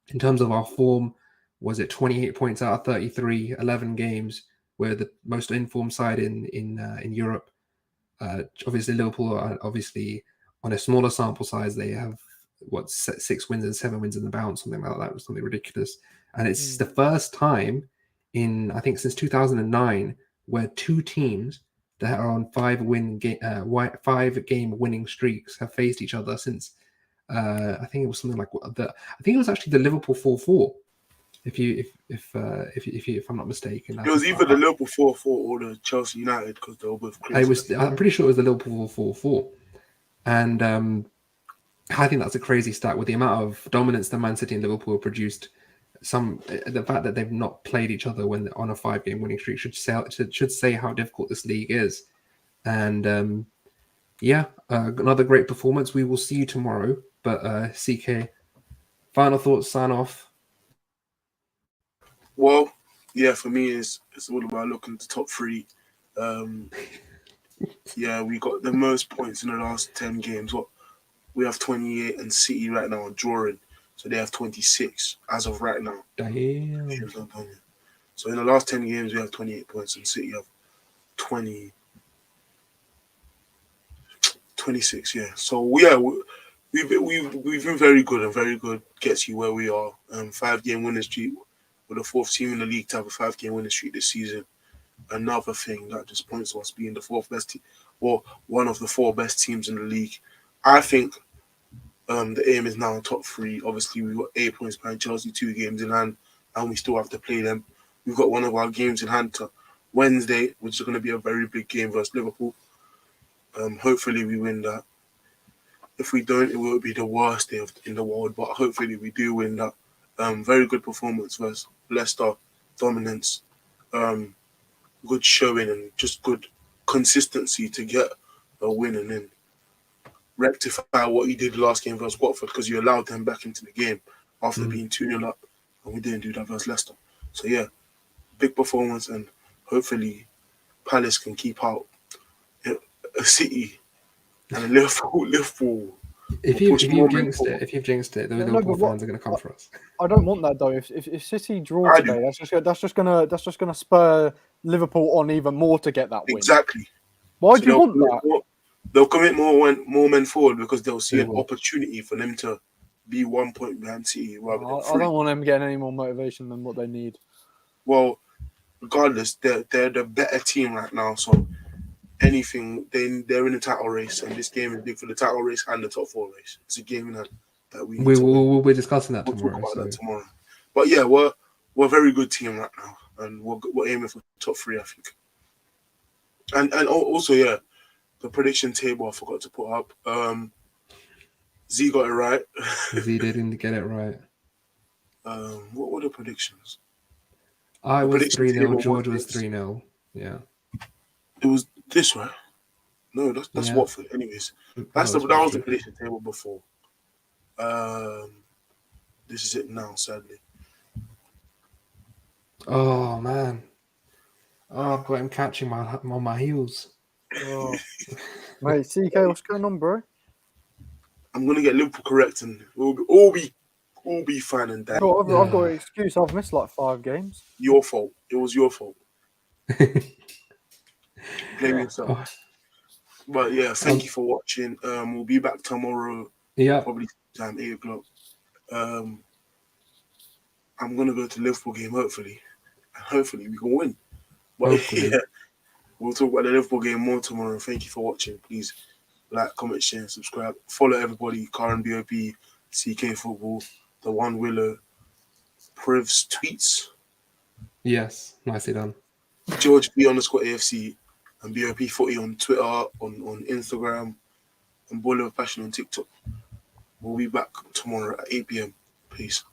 In terms of our form, was it 28 points out of 33, 11 games? We're the most informed side in Europe. Obviously, Liverpool are obviously on a smaller sample size. They have 6 wins and 7 wins in the bounce, something like that, something ridiculous. And it's the first time I think since 2009 where two teams that are on 5-game winning streaks have faced each other since I think it was something like I think it was actually the Liverpool 4-4. If I'm not mistaken, It was either the Liverpool 4-4 or the Chelsea United because they were both crazy. I'm pretty sure it was the Liverpool 4-4, and I think that's a crazy stat with the amount of dominance that Man City and Liverpool have produced. The fact that they've not played each other when on a 5-game winning streak should say how difficult this league is. And another great performance. We will see you tomorrow. But CK, final thoughts, sign off. Well, yeah, for me, it's all about looking at the top three. We got the most points in the last 10 games. We have 28, and City right now are drawing, so they have 26 as of right now. Damn. So in the last 10 games, we have 28 points, and City have 26. Yeah. So yeah, we've been very good, and very good gets you where we are. 5-game winning streak. We're the 4th team in the league to have a 5-game winning streak this season. Another thing that just points to us being the 4th best team, or one of the 4 best teams in the league. I think the aim is now top 3. Obviously, we've got 8 points behind Chelsea, 2 games in hand, and we still have to play them. We've got one of our games in hand to Wednesday, which is going to be a very big game versus Liverpool. Hopefully, we win that. If we don't, it will be the worst day in the world, but hopefully we do win that. Very good performance versus Leicester, dominance, good showing, and just good consistency to get a win and then rectify what you did last game versus Watford, because you allowed them back into the game after being 2-0 up, and we didn't do that versus Leicester. So yeah, big performance, and hopefully Palace can keep out a City and a Liverpool. If you've jinxed it, the Liverpool fans are going to come for us. I don't want that though. If City draw today, that's just gonna spur Liverpool on even more to get that win. Exactly. Why do you want that? They'll commit more men forward because they'll see an opportunity for them to be 1 point behind City rather than 3. I don't want them getting any more motivation than what they need. Well, regardless, they're the better team right now. So anything, they're in the title race, and this game is big for the title race and the top 4 race. It's a game in hand that we'll be discussing that tomorrow. Talk about that tomorrow. But yeah, we're a very good team right now, and we're aiming for top 3, I think. And also, yeah, the prediction table I forgot to put up. Z got it right. Z didn't get it right. What were the predictions? I was 3-0. George was 3-0. Yeah. It was this, right? No, that's Watford. Anyways, that was the prediction table before. This is it now, sadly. Oh man. Oh, I've got him catching on my heels. Oh. Mate, CK, what's going on, bro? I'm gonna get Liverpool correct, and we'll all be fine and dandy. I've got an excuse. I've missed like 5 games. Your fault. It was your fault. Blame yourself. But yeah, thank you for watching. We'll be back tomorrow. Yeah. Probably time 8 o'clock. I'm gonna go to Liverpool game, hopefully. And hopefully we can win. But yeah, we'll talk about the Liverpool game more tomorrow. Thank you for watching. Please like, comment, share, and subscribe. Follow everybody. Karen BoP, CK Football, the One Willow, Priv's tweets. Yes, nicely done. George B_AFC and BoP Footy on Twitter, on Instagram, and Ball of Passion on TikTok. We'll be back tomorrow at 8 p.m. Peace.